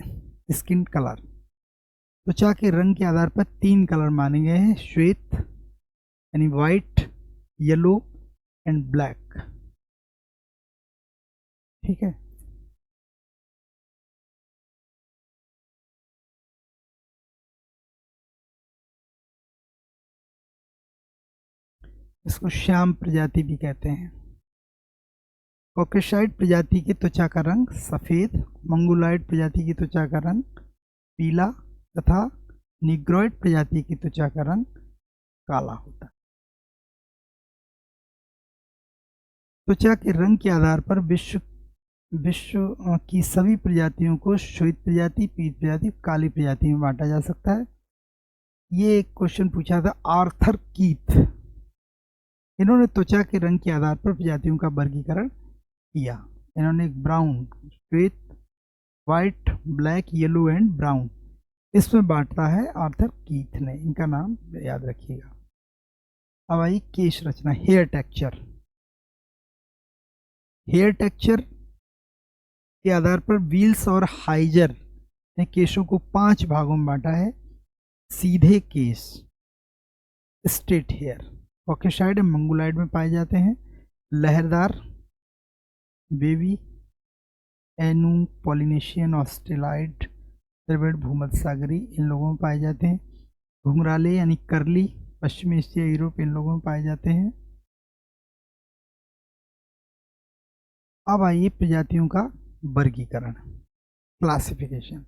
स्किन कलर। त्वचा के रंग के आधार पर 3 कलर माने गए हैं, श्वेत यानी वाइट, येलो एंड ब्लैक। ठीक है, इसको श्याम प्रजाति भी कहते हैं। कॉकेसाइड प्रजाति की त्वचा का रंग सफेद, मंगोलॉयड प्रजाति की त्वचा का रंग पीला तथा निग्रोइड प्रजाति की त्वचा का रंग काला होता है। त्वचा के रंग के आधार पर विश्व की सभी प्रजातियों को श्वेत प्रजाति, पीत प्रजाति, काली प्रजाति में बांटा जा सकता है। ये एक क्वेश्चन पूछा था आर्थर कीथ, इन्होंने त्वचा के रंग के आधार पर प्रजातियों का वर्गीकरण किया। इन्होंने ब्राउन, श्वेत, white, black, yellow and brown, इसमें बांटा है आर्थर कीथ ने, इनका नाम याद रखिएगा। अब आई केश रचना, हेयर टेक्सचर। हेयर टेक्सचर के आधार पर व्हील्स और हाइजर ने केशों को 5 भागों में बांटा है। सीधे केश, स्ट्रेट हेयर, कॉकेसाइड मंगोलॉयड में पाए जाते हैं। लहरदार, बेबी, एनू, पॉलिनेशियन, ऑस्ट्रेलाइड, द्रविड़, भूमध्य सागरी, इन लोगों में पाए जाते हैं। घुंघराले यानी करली, पश्चिमी एशिया, यूरोप, इन लोगों में पाए जाते हैं। अब आइए प्रजातियों का वर्गीकरण, क्लासिफिकेशन।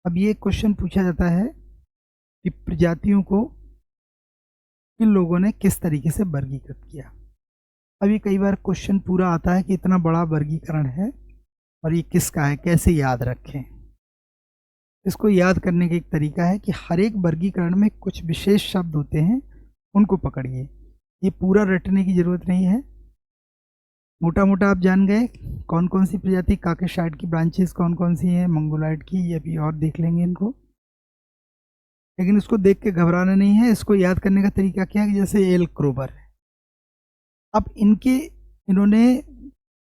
अब ये क्वेश्चन पूछा जाता है कि प्रजातियों को इन लोगों ने किस तरीके से वर्गीकृत किया। अभी कई बार क्वेश्चन पूरा आता है कि इतना बड़ा वर्गीकरण है और ये किसका है, कैसे याद रखें। इसको याद करने का एक तरीका है कि हर एक वर्गीकरण में कुछ विशेष शब्द होते हैं, उनको पकड़िए। ये पूरा रटने की जरूरत नहीं है, मोटा मोटा आप जान गए कौन कौन सी प्रजाति, कॉकेसाइड की ब्रांचेस कौन कौन सी हैं, मंगोलॉयड की, ये भी और देख लेंगे इनको। लेकिन इसको देख के घबराना नहीं है। इसको याद करने का तरीका क्या है, जैसे एल क्रोबर है। अब इन्होंने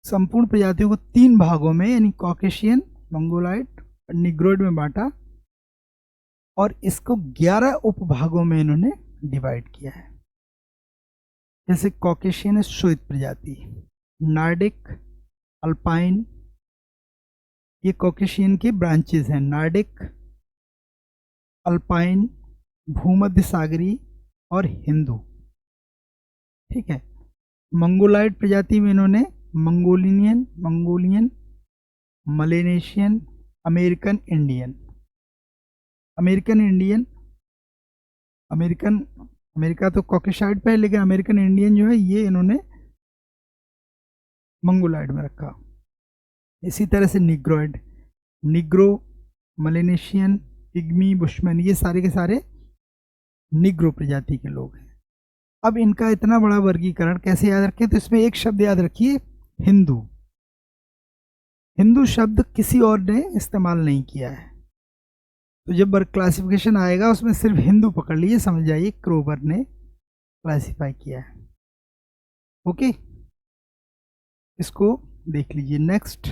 संपूर्ण प्रजातियों को 3 भागों में यानी कॉकेशियन, मंगोलॉयड और निग्रोइड में बांटा, और इसको 11 उपभागों में इन्होंने डिवाइड किया है। जैसे कॉकेशियन है श्वेत प्रजाति, नॉर्डिक, अल्पाइन, ये कॉकेशियन के ब्रांचेस हैं, नॉर्डिक, अल्पाइन, भूमध्य सागरी और हिंदू। ठीक है, मंगोलॉयड प्रजाति में इन्होंने Mongolian, Malaysian, American Indian, America तो कॉकेसाइड पे है, लेकिन अमेरिकन इंडियन जो है ये इन्होंने मंगोलॉयड में रखा। इसी तरह से Negroid, Negro, Malaysian, pygmy, bushman, ये सारे के सारे निग्रो प्रजाति के लोग हैं। अब इनका इतना बड़ा वर्गीकरण कैसे याद रखें, तो इसमें एक शब्द याद रखिए, हिंदू। हिंदू शब्द किसी और ने इस्तेमाल नहीं किया है, तो जब वर्ग क्लासिफिकेशन आएगा उसमें सिर्फ हिंदू पकड़ लीजिए, समझ जाइए क्रोबर ने क्लासिफाई किया है। ओके, इसको देख लीजिए। नेक्स्ट,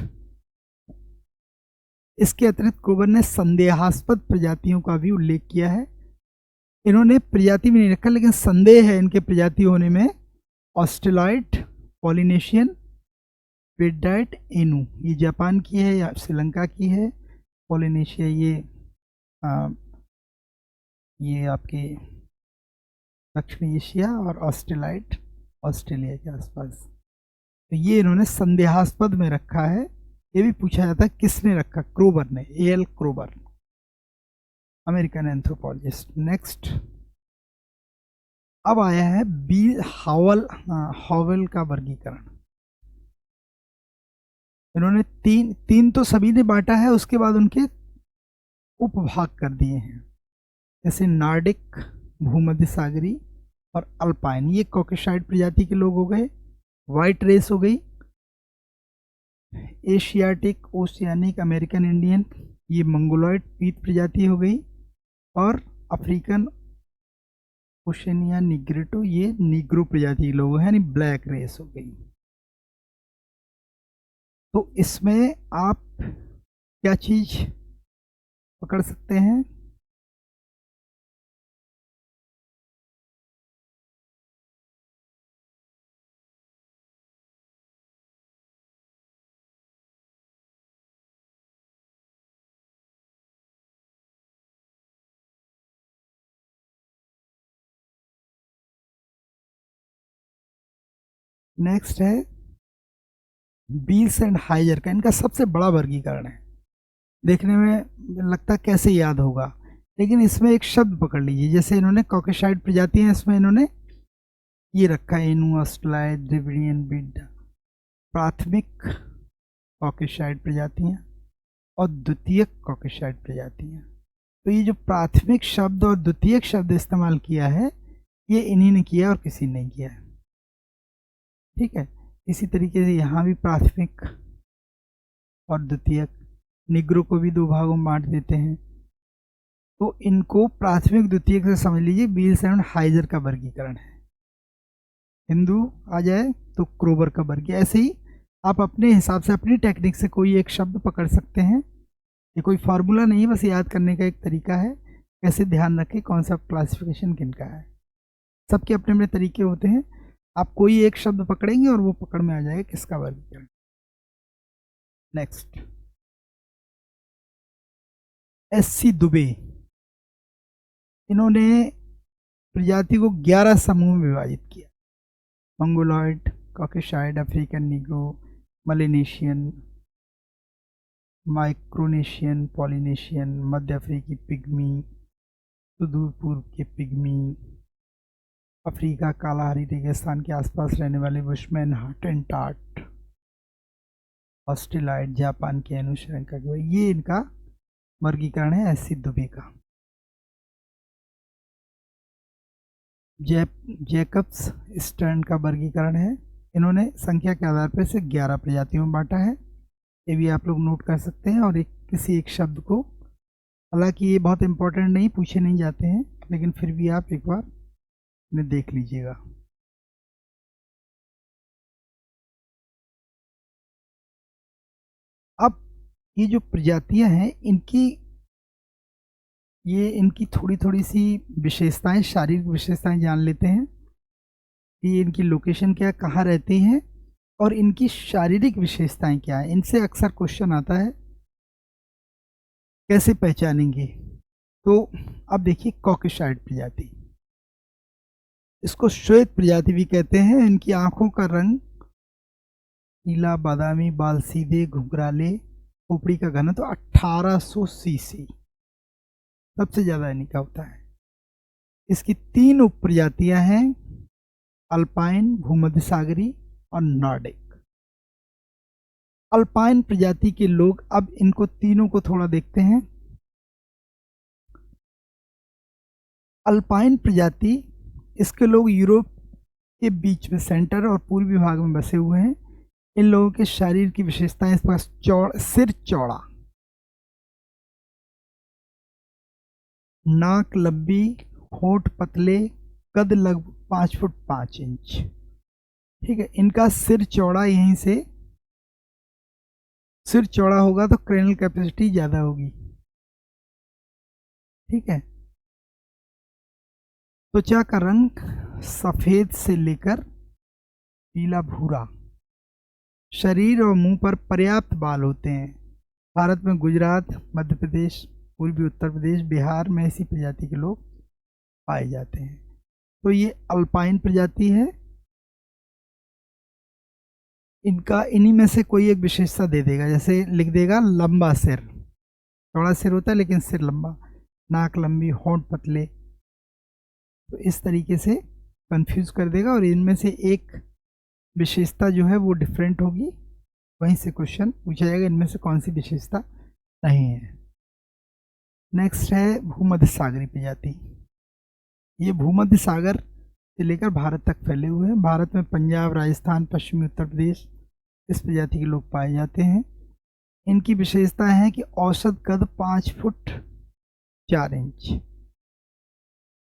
इसके अतिरिक्त क्रोबर ने संदेहास्पद प्रजातियों का भी उल्लेख किया है। इन्होंने प्रजाति में नहीं रखा, लेकिन संदेह है इनके प्रजाति होने में। ऑस्ट्रेलॉइड, पॉलिनेशियन, पेडाइट, एनू, ये जापान की है या श्रीलंका की है। पॉलिनेशिया ये आपके दक्षिण एशिया, और ऑस्ट्रेलाइट ऑस्ट्रेलिया के आसपास। तो ये इन्होंने संदेहास्पद में रखा है। ये भी पूछा जाता है किसने रखा, क्रोबर ने, एल क्रोबर, अमेरिकन एंथ्रोपोलॉजिस्ट। नेक्स्ट, अब आया है बी हॉवेल का वर्गीकरण। इन्होंने तीन तीन तो सभी ने बांटा है, उसके बाद उनके उपभाग कर दिए हैं, जैसे नार्डिक, भूमध्य सागरी और अल्पाइन, ये कॉकेसाइड प्रजाति के लोग हो गए। वाइट रेस हो गई, एशियाटिक, ओशियानिक, अमेरिकन इंडियन, ये मंगोलॉइड पीत प्रजाति हो गई। और अफ्रीकन ओशनिया निग्रेटो, ये निग्रो प्रजाति के लोग हैं, यानी ब्लैक रेस हो गई। तो इसमें आप क्या चीज पकड़ सकते हैं? नेक्स्ट है बील्स एंड हाइजर का, इनका सबसे बड़ा वर्गीकरण है। देखने में लगता कैसे याद होगा, लेकिन इसमें एक शब्द पकड़ लीजिए। जैसे इन्होंने कॉकेसाइड प्रजाति है, इसमें इन्होंने ये रखा है इनू, ऑस्ट्रेलाइड, द्रविडियन, बीड, प्राथमिक कॉकेसाइड प्रजातियां और द्वितीयक कॉकेसाइड प्रजातियां। तो ये जो प्राथमिक शब्द और द्वितीयक शब्द इस्तेमाल किया है, ये इन्हीं ने किया और किसी ने नहीं किया है। ठीक है, इसी तरीके से यहाँ भी प्राथमिक और द्वितीयक, निग्रो को भी दो भागों में बांट देते हैं। तो इनको प्राथमिक द्वितीयक से समझ लीजिए, बील्स एंड हाइजर का वर्गीकरण है। हिंदू आ जाए तो क्रोबर का वर्ग। ऐसे ही आप अपने हिसाब से अपनी टेक्निक से कोई एक शब्द पकड़ सकते हैं। ये कोई फार्मूला नहीं, बस याद करने का एक तरीका है, कैसे ध्यान रखें कौन सा क्लासिफिकेशन किनका है। सबके अपने अपने तरीके होते हैं। आप कोई एक शब्द पकड़ेंगे और वो पकड़ में आ जाएगा किसका वर्गीकरण। नेक्स्ट, एससी दुबे, इन्होंने प्रजाति को 11 समूह में विभाजित किया। Mongoloid, Caucasoid, African Negro, Melanesian, Micronesian, Polynesian, मध्य अफ्रीकी पिग्मी, सुदूर पूर्व के पिग्मी, अफ्रीका, कालाहारी रेगिस्तान के आसपास रहने वाले बुशमैन, हॉटेनटॉट, ऑस्ट्रेलाइड, जापान के अनुश्रृंखला के, ये इनका वर्गीकरण है एससी दुबे का। जैकब्स स्टर्न का वर्गीकरण है। इन्होंने संख्या के आधार पर इसे 11 प्रजातियों में बांटा है। ये भी आप लोग नोट कर सकते हैं। और किसी एक शब्द को, हालांकि ये बहुत इंपॉर्टेंट नहीं, पूछे नहीं जाते हैं, लेकिन फिर भी आप एक बार इन्हें देख लीजिएगा। अब ये जो प्रजातियां हैं, इनकी थोड़ी थोड़ी सी विशेषताएं, शारीरिक विशेषताएं जान लेते हैं कि इनकी लोकेशन क्या, कहाँ रहती हैं और इनकी शारीरिक विशेषताएं क्या है। इनसे अक्सर क्वेश्चन आता है, कैसे पहचानेंगे। तो अब देखिए, कॉकेसाइड प्रजाति, इसको श्वेत प्रजाति भी कहते हैं। इनकी आंखों का रंग नीला बादामी, बाल सीधे घुंघराले, खोपड़ी का घनत्व 1800 सीसी, सबसे ज्यादा इनका होता है। इसकी 3 उप प्रजातियां हैं, अल्पाइन, भूमध्य सागरी और नॉर्डिक। अल्पाइन प्रजाति के लोग, अब इनको तीनों को थोड़ा देखते हैं। अल्पाइन प्रजाति, इसके लोग यूरोप के बीच में, सेंटर और पूर्वी भाग में बसे हुए हैं। इन लोगों के शरीर की विशेषताएं, इसके पास सिर चौड़ा, नाक लंबी, होंठ पतले, कद लगभग 5 फुट 5 इंच। ठीक है, इनका सिर चौड़ा, यहीं से सिर चौड़ा होगा तो क्रेनल कैपेसिटी ज्यादा होगी। ठीक है, त्वचा का रंग सफेद से लेकर पीला भूरा, शरीर और मुंह पर पर्याप्त बाल होते हैं। भारत में गुजरात, मध्य प्रदेश, पूर्वी उत्तर प्रदेश, बिहार में ऐसी प्रजाति के लोग पाए जाते हैं। तो ये अल्पाइन प्रजाति है। इनका इन्हीं में से कोई एक विशेषता दे देगा, जैसे लिख देगा लंबा सिर, चौड़ा सिर होता है लेकिन सिर लंबा, नाक लंबी, होंठ पतले। तो इस तरीके से कंफ्यूज कर देगा और इनमें से एक विशेषता जो है वो डिफरेंट होगी वहीं से क्वेश्चन पूछा जाएगा इनमें से कौन सी विशेषता नहीं है। नेक्स्ट है भूमध्य सागरीय प्रजाति। ये भूमध्य सागर से लेकर भारत तक फैले हुए हैं। भारत में पंजाब, राजस्थान, पश्चिमी उत्तर प्रदेश इस प्रजाति के लोग पाए जाते हैं। इनकी विशेषता है कि औसत कद 5 फुट 4 इंच,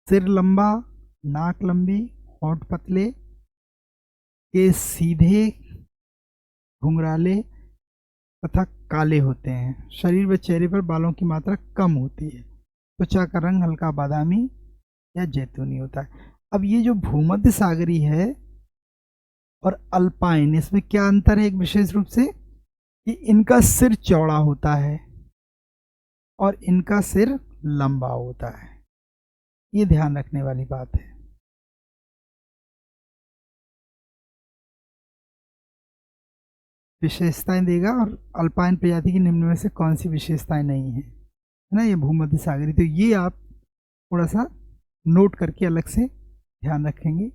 सिर लंबा, नाक लंबी, होंठ पतले, केस सीधे घुंघराले तथा काले होते हैं। शरीर व चेहरे पर बालों की मात्रा कम होती है। त्वचा का रंग हल्का बादामी या जैतूनी होता है। अब ये जो भूमध्य सागरी है और अल्पाइन, इसमें क्या अंतर है एक विशेष रूप से कि इनका सिर चौड़ा होता है और इनका सिर लंबा होता है। ये ध्यान रखने वाली बात है। विशेषताएं देगा और अल्पाइन प्रजाति की निम्न में से कौन सी विशेषताएं नहीं है, है ना, ये भूमध्य सागरी। तो ये आप थोड़ा सा नोट करके अलग से ध्यान रखेंगे।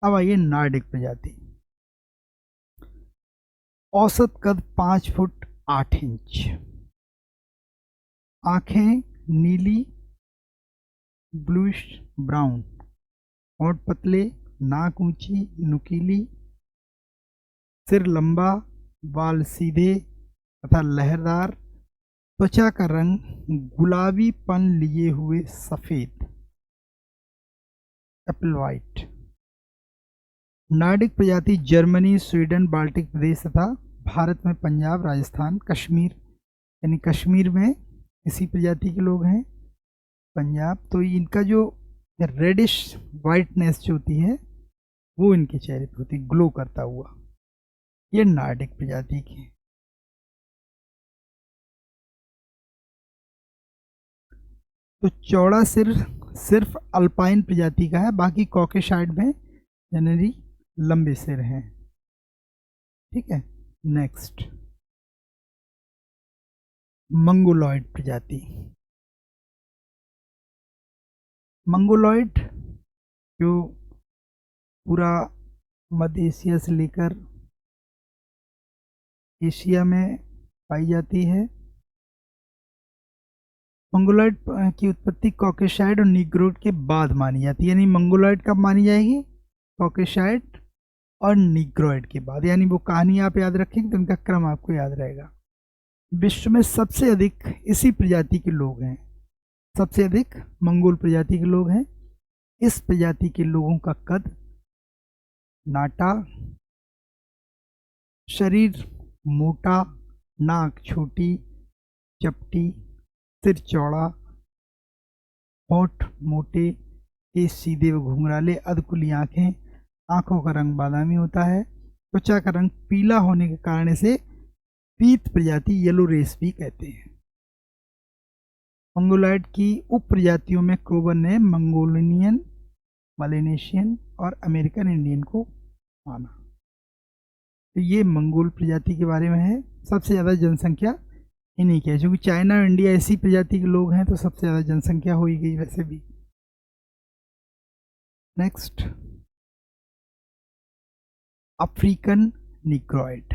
अब आइए नार्डिक प्रजाति। औसत कद 5 फुट 8 इंच, आंखें नीली ब्लूइश ब्राउन, होंठ पतले, नाक ऊंची नुकीली, सिर लंबा, बाल सीधे तथा लहरदार, त्वचा का रंग गुलाबीपन लिए हुए सफेद, एप्पल वाइट। नार्डिक प्रजाति जर्मनी, स्वीडन, बाल्टिक प्रदेश तथा भारत में पंजाब, राजस्थान, कश्मीर, यानी कश्मीर में इसी प्रजाति के लोग हैं, पंजाब। तो इनका जो रेडिश वाइटनेस जो होती है वो इनके चेहरे पे होती है, ग्लो करता हुआ। ये नार्डिक प्रजाति के। तो चौड़ा सिर सिर्फ अल्पाइन प्रजाति का है, बाकी कॉकेशाइड में जनरली लंबे सिर हैं। ठीक है, नेक्स्ट मंगोलॉइड प्रजाति। मंगोलॉइड जो पूरा मध्य एशिया से लेकर एशिया में पाई जाती है। मंगोलॉइड की उत्पत्ति कॉकेशाइड और नीग्रोइड के बाद मानी जाती है। यानी मंगोलॉइड कब मानी जाएगी? कॉकेशाइड और नीग्रोइड के बाद। यानी वो कहानी आप याद रखेंगे तो उनका क्रम आपको याद रहेगा। विश्व में सबसे अधिक इसी प्रजाति के लोग हैं, सबसे अधिक मंगोल प्रजाति के लोग हैं। इस प्रजाति के लोगों का कद नाटा, शरीर मोटा, नाक छोटी चपटी, सिर चौड़ा, होंठ मोटे, केस सीधे व घुंघराले, अधकुली आंखें, आंखों का रंग बादामी होता है। त्वचा का रंग पीला होने के कारण इसे पीत प्रजाति, येलो रेस भी कहते हैं। मंगोलॉइड की उप प्रजातियों में क्रोबन ने मंगोलियन, मलेशियन और अमेरिकन इंडियन को माना। तो ये मंगोल प्रजाति के बारे में है। सबसे ज़्यादा जनसंख्या इन्हीं की है, क्योंकि चाइना और इंडिया ऐसी प्रजाति के लोग हैं तो सबसे ज़्यादा जनसंख्या हो ही गई वैसे भी। Next African Negroid.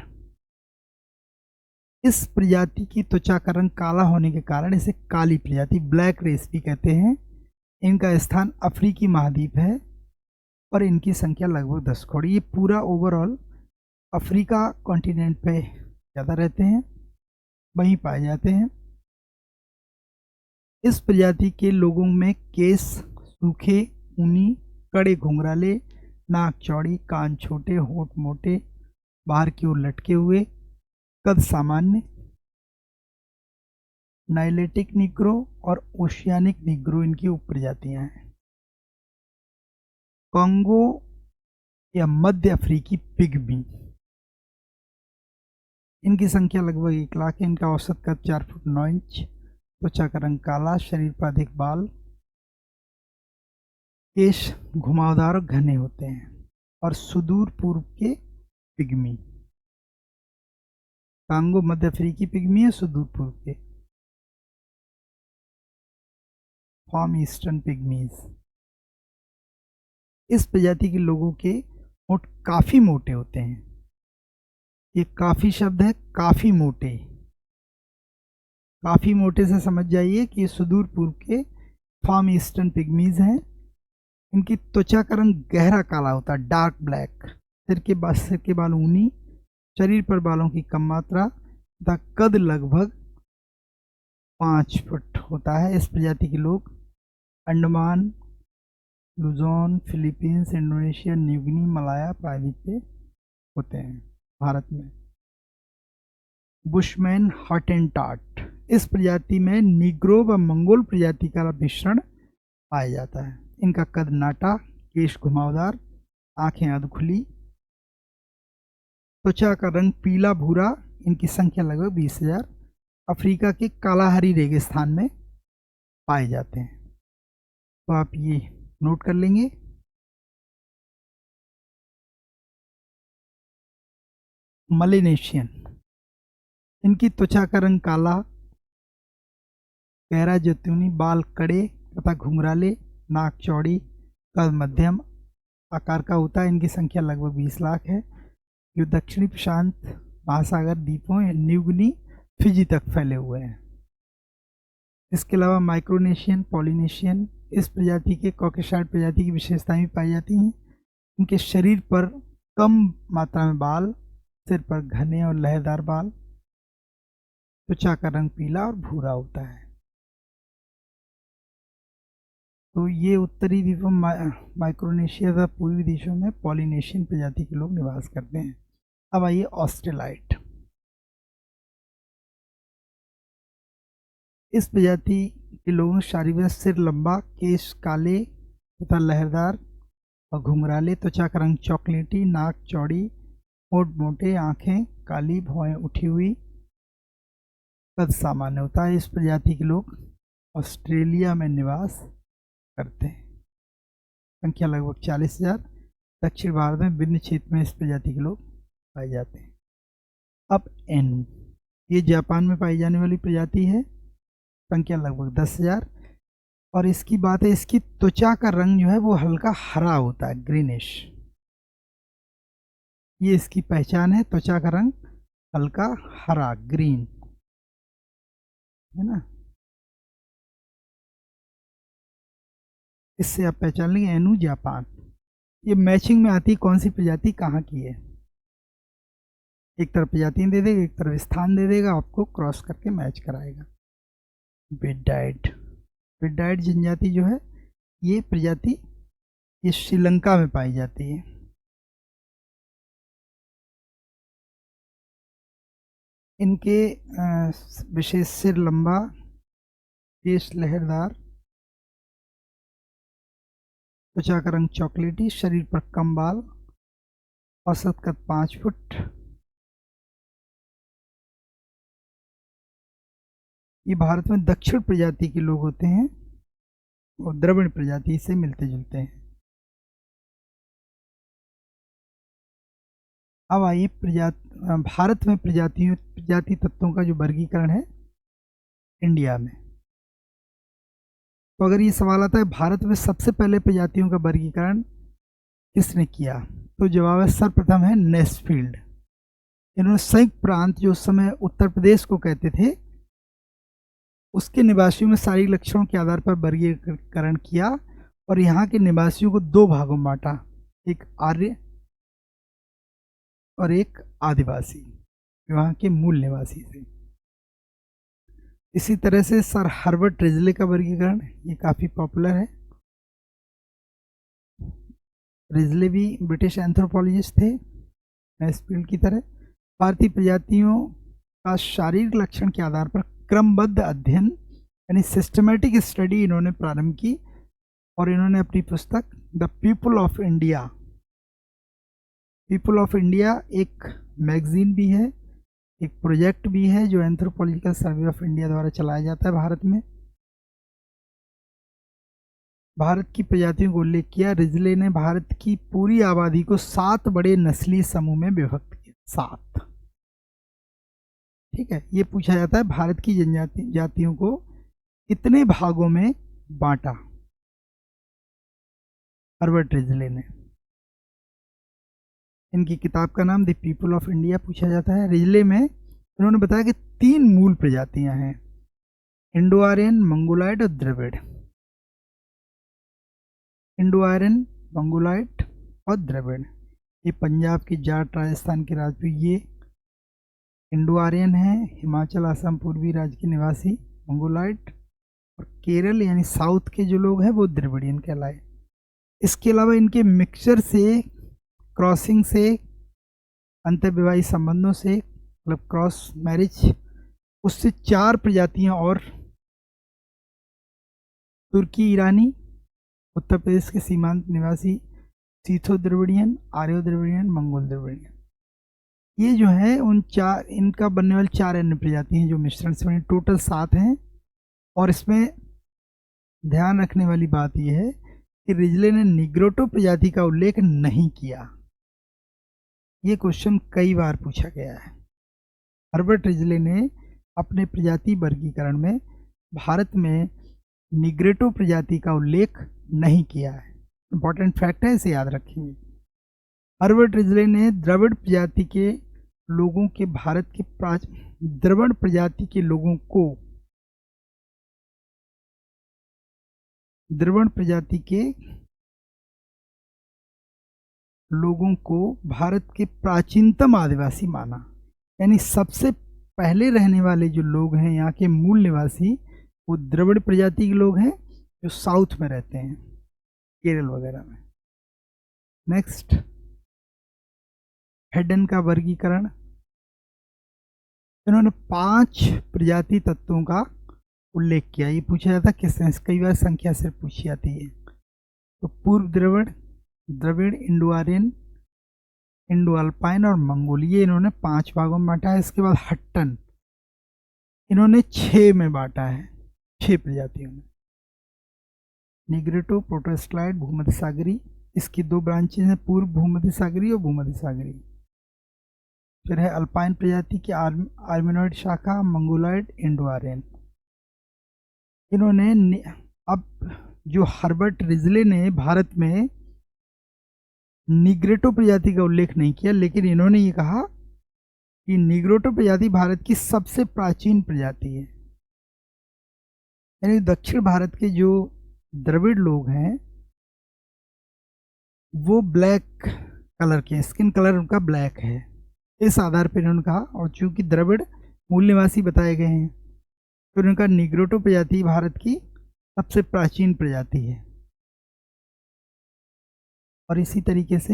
इस प्रजाति की त्वचा का रंग काला होने के कारण इसे काली प्रजाति, ब्लैक रेस भी कहते हैं। इनका स्थान अफ्रीकी महाद्वीप है और इनकी संख्या लगभग 10 करोड़। ये पूरा ओवरऑल अफ्रीका कॉन्टिनेंट पे ज़्यादा रहते हैं, वहीं पाए जाते हैं। इस प्रजाति के लोगों में केस सूखे, ऊनी, कड़े घुंघराले, नाक चौड़ी, कान छोटे, होंठ मोटे, बाहर की ओर लटके हुए, कद सामान्य। नाइलेटिक निग्रो और ओशियानिक निग्रो इनकी उप प्रजातियां हैं। कांगो या मध्य अफ्रीकी पिग्मी, इनकी संख्या लगभग 1 लाख है। इनका औसत कद 4 फुट 9 इंच, त्वचा का रंग काला, शरीर पर अधिक बाल, केश घुमावदार और घने होते हैं। और सुदूर पूर्व के पिग्मी, कांगो मध्य अफ्रीकी पिग्मी है, सुदूर पूर्व के फॉर्म ईस्टर्न पिग्मीज। इस प्रजाति के लोगों के होंठ काफी मोटे होते हैं ये काफ़ी शब्द है, काफ़ी मोटे। काफ़ी मोटे से समझ जाइए कि ये सुदूर पूर्व के फार्म ईस्टर्न पिग्मीज हैं। इनकी त्वचा का रंग गहरा काला होता है, डार्क ब्लैक। सिर के बाल ऊनी, शरीर पर बालों की कम मात्रा तथा कद लगभग 5 फुट होता है। इस प्रजाति के लोग Andaman, Luzon, Philippines, Indonesia, New Guinea, Malaya प्रायद्वीप पे होते हैं। भारत में बुशमैन हॉटेंटॉट, इस प्रजाति में नीग्रो व मंगोल प्रजाति का मिश्रण पाया जाता है। इनका कद नाटा, केश घुमावदार, आंखें अधखुली, त्वचा का रंग पीला भूरा। इनकी संख्या लगभग 20,000 अफ्रीका के कालाहारी रेगिस्तान में पाए जाते हैं। तो आप ये नोट कर लेंगे। मलेनेशियन, इनकी त्वचा का रंग काला, गहरा जैतूनी, बाल कड़े तथा घुंघराले, नाक चौड़ी, कद मध्यम आकार का होता है। इनकी संख्या लगभग 20 लाख है, जो दक्षिणी प्रशांत महासागर द्वीपों न्यूगिनी, फिजी तक फैले हुए हैं। इसके अलावा माइक्रोनेशियन, पॉलिनेशियन, इस प्रजाति के कॉकेसाइड प्रजाति की विशेषताएं भी पाई जाती हैं। इनके शरीर पर कम मात्रा में बाल, सिर पर घने और लहरदार बाल, त्वचा का रंग पीला और भूरा होता है। तो ये उत्तरी द्वीपों माइक्रोनेशिया तथा पूर्वी देशों में पॉलिनेशियन प्रजाति के लोग निवास करते हैं। अब आइए ऑस्ट्रेलाइट। इस प्रजाति के लोगों में शारीरिक सिर लंबा, केश काले तथा लहरदार और घुंघराले, त्वचा का रंग चॉकलेटी, नाक चौड़ी, होंठ मोटे, आंखें काली, भौहें उठी हुई, कद सामान्य होता है। इस प्रजाति के लोग ऑस्ट्रेलिया में निवास करते हैं। संख्या लगभग 40,000। दक्षिण भारत में विभिन्न क्षेत्र में इस प्रजाति के लोग पाए जाते हैं। अब एनु, ये जापान में पाई जाने वाली प्रजाति है। संख्या लगभग 10,000। और इसकी बात है, इसकी त्वचा का रंग जो है वो हल्का हरा होता है, ग्रीनिश। ये इसकी पहचान है, त्वचा का रंग हल्का हरा, ग्रीन, है ना। इससे आप पहचान लेंगे एनु जापान। ये मैचिंग में आती कौन सी प्रजाति कहाँ की है। एक तरफ प्रजातियां दे देगा, एक तरफ स्थान दे देगा, आपको क्रॉस करके मैच कराएगा। बेडाइट, बेडाइट जनजाति जो है, ये प्रजाति ये श्रीलंका में पाई जाती है। इनके विशेष सिर लंबा, केश लहरदार, त्वचा का रंग चॉकलेटी, शरीर पर कम बाल, औसत कद 5 फुट। ये भारत में दक्षिण प्रजाति के लोग होते हैं और द्रविड़ प्रजाति से मिलते जुलते हैं। अब आइए भारत में प्रजाति तत्वों का जो वर्गीकरण है इंडिया में। तो अगर ये सवाल आता है भारत में सबसे पहले प्रजातियों का वर्गीकरण किसने किया, तो जवाब है सर्वप्रथम है नेस्फील्ड। इन्होंने संयुक्त प्रांत, जो उस समय उत्तर प्रदेश को कहते थे, उसके निवासियों में शारीरिक लक्षणों के आधार पर वर्गीकरण किया और यहाँ के निवासियों को 2 भागों में बांटा, एक आर्य और एक आदिवासी, वहाँ के मूल निवासी थे। इसी तरह से सर हर्बर्ट रिजले का वर्गीकरण, ये काफ़ी पॉपुलर है। रिजले भी ब्रिटिश एंथ्रोपोलॉजिस्ट थे नेस्फील्ड की तरह। भारतीय प्रजातियों का शारीरिक लक्षण के आधार पर क्रमबद्ध अध्ययन यानी सिस्टमेटिक स्टडी इन्होंने प्रारंभ की और इन्होंने अपनी पुस्तक the people of India, people of India एक मैगजीन भी है, एक प्रोजेक्ट भी है जो एंथ्रोपोलॉजिकल सर्वे ऑफ इंडिया द्वारा चलाया जाता है भारत में। भारत की प्रजातियों को उल्लेख किया। रिजले ने भारत की पूरी आबादी को 7 बड़े नस्लीय समूह में विभक्त किया, 7। ठीक है, ये पूछा जाता है भारत की जातियों को कितने भागों में बांटा हर्बर्ट रिजले ने। इनकी किताब का नाम द पीपल ऑफ इंडिया पूछा जाता है। रिजले में इन्होंने बताया कि 3 मूल प्रजातियां हैं, इंडो आर्यन, मंगोलाइड और द्रविड़। इंडो आर्यन, मंगोलाइड और द्रविड़। ये पंजाब के जाट, राजस्थान के राजपूत, ये इंडो आर्यन है। हिमाचल, असम, पूर्वी राज्य के निवासी मंगोलाइड, और केरल यानी साउथ के जो लोग हैं वो द्रविड़ियन कहलाए। इसके अलावा इनके मिक्सचर से, क्रॉसिंग से, अंतर्विवाही संबंधों से, मतलब क्रॉस मैरिज, उससे 4 प्रजातियां और, तुर्की ईरानी, उत्तर प्रदेश के सीमांत निवासी सीथो द्रविड़ियन, आर्यो द्रविड़ियन, मंगोल द्रविड़ियन। ये जो है उन 4, इनका बनने वाली 4 अन्य प्रजाति हैं जो मिश्रण से बनी, टोटल 7 हैं। और इसमें ध्यान रखने वाली बात यह है कि रिजले ने निग्रोटो प्रजाति का उल्लेख नहीं किया। ये क्वेश्चन कई बार पूछा गया है। हर्बर्ट रिजले ने अपने प्रजाति वर्गीकरण में भारत में निग्रोटो प्रजाति का उल्लेख नहीं किया है। इंपॉर्टेंट फैक्ट है, इसे याद रखेंगे। हर्बर्ट रिजले ने द्रविड़ प्रजाति के लोगों के भारत के द्रविड़ प्रजाति के लोगों को, द्रविड़ प्रजाति के लोगों को भारत के प्राचीनतम आदिवासी माना। यानी सबसे पहले रहने वाले जो लोग हैं यहाँ के मूल निवासी, वो द्रविड़ प्रजाति के लोग हैं जो साउथ में रहते हैं, केरल वगैरह में। नेक्स्ट, हेडन का वर्गीकरण। इन्होंने 5 प्रजाति तत्वों का उल्लेख किया। ये पूछा जाता किससे, कई बार संख्या से पूछी जाती है। तो पूर्व Dravid, Dravid, Indo Aryan, Indo Alpine और मंगोल, ये इन्होंने 5 भागों में बांटा है। इसके बाद हट्टन इन्होंने 6 में बांटा है, 6 प्रजातियों में। निग्रोटो, प्रोटोस्लाइड, भूमध्य सागरी, इसकी 2 ब्रांचेज हैं, पूर्व भूमध्य सागरी और भूमध्य सागरी। फिर है अल्पाइन प्रजाति की आर्मेनॉइड शाखा, मंगोलाइड, इंडो आर्यन। इन्होंने अब जो हर्बर्ट रिजले ने भारत में निग्रोटो प्रजाति का उल्लेख नहीं किया, लेकिन इन्होंने ये कहा कि निग्रोटो प्रजाति भारत की सबसे प्राचीन प्रजाति है। यानी दक्षिण भारत के जो द्रविड़ लोग हैं वो ब्लैक कलर के, स्किन कलर उनका ब्लैक है, इस आधार पर इन्होंने कहा। और चूंकि द्रविड़ मूल निवासी बताए गए हैं तो उनका निग्रोटो प्रजाति भारत की सबसे प्राचीन प्रजाति है। और इसी तरीके से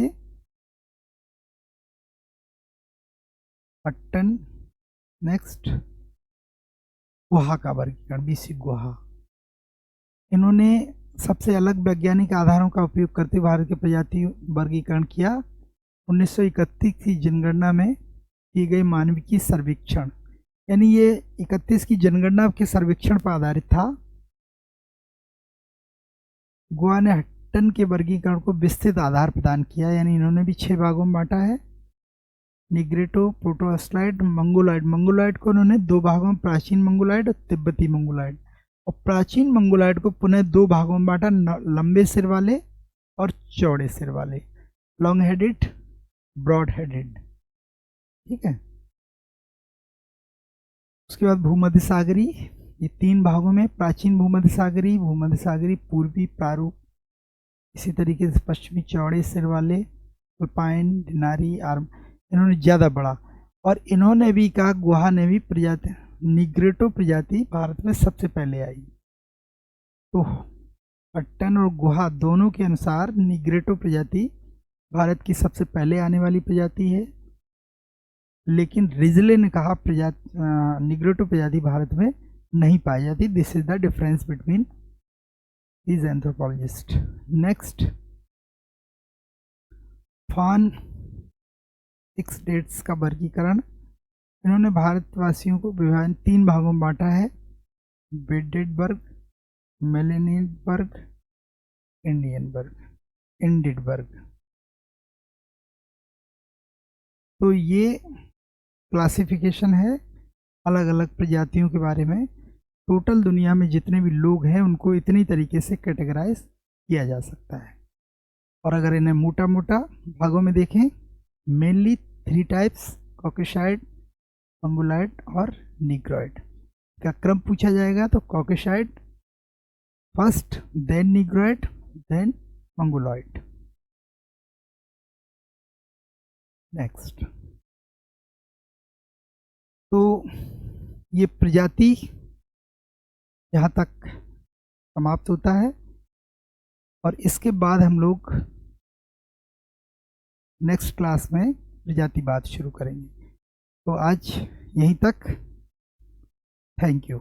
हट्टन। नेक्स्ट, गुहा का वर्गीकरण, बीसी गुहा। इन्होंने सबसे अलग वैज्ञानिक आधारों का उपयोग करते भारत के प्रजाति वर्गीकरण किया। 1931 की जनगणना में की गई मानविकी सर्वेक्षण, यानी ये 31 की जनगणना के सर्वेक्षण पर आधारित था। गुहा ने हट्टन के वर्गीकरण को विस्तृत आधार प्रदान किया। यानी इन्होंने भी 6 भागों में बांटा है, निग्रोटो, प्रोटोस्लाइड, मंगोलाइड। मंगोलाइड को उन्होंने 2 भागों में, प्राचीन मंगोलाइड और तिब्बती मंगोलाइड। और प्राचीन मंगोलाइड को पुनः 2 भागों में बांटा, लंबे सिर वाले और चौड़े सिर वाले, लॉन्ग हेडेड, ब्रॉड हेडेड। ठीक है। उसके बाद भूमध्य सागरी, ये 3 भागों में, प्राचीन भूमध्य सागरी, भूमध्य सागरी पूर्वी प्रारूप, इसी तरीके से पश्चिमी चौड़े सिर वाले, अल्पाइन, डिनारी, आर्म। इन्होंने ज़्यादा बढ़ा। और इन्होंने भी कहा, गुहा ने भी प्रजाति, निग्रोटो प्रजाति भारत में सबसे पहले आई। तो हट्टन और गुहा दोनों के अनुसार निग्रोटो प्रजाति भारत की सबसे पहले आने वाली प्रजाति है। लेकिन रिजले ने कहा निग्रोटो प्रजाति भारत में नहीं पाई जाती। This is the difference between these anthropologists. Next, फान 6 डेट्स का वर्गीकरण। इन्होंने भारतवासियों को विभाजन 3 भागों में बांटा है, बेडेडबर्ग, मेलेनिडबर्ग, इंडिडबर्ग। तो ये क्लासिफिकेशन है अलग अलग प्रजातियों के बारे में। टोटल दुनिया में जितने भी लोग हैं उनको इतनी तरीके से कैटेगराइज किया जा सकता है। और अगर इन्हें मोटा मोटा भागों में देखें मेनली 3 टाइप्स, कॉकेसाइड, मंगोलॉयड और निग्रॉयड। का क्रम पूछा जाएगा तो Caucasoid first, then Negroid, then Mongoloid. Next, तो ये प्रजाति यहाँ तक समाप्त होता है और इसके बाद हम लोग नेक्स्ट क्लास में प्रजातिवाद शुरू करेंगे। तो आज यहीं तक, थैंक यू।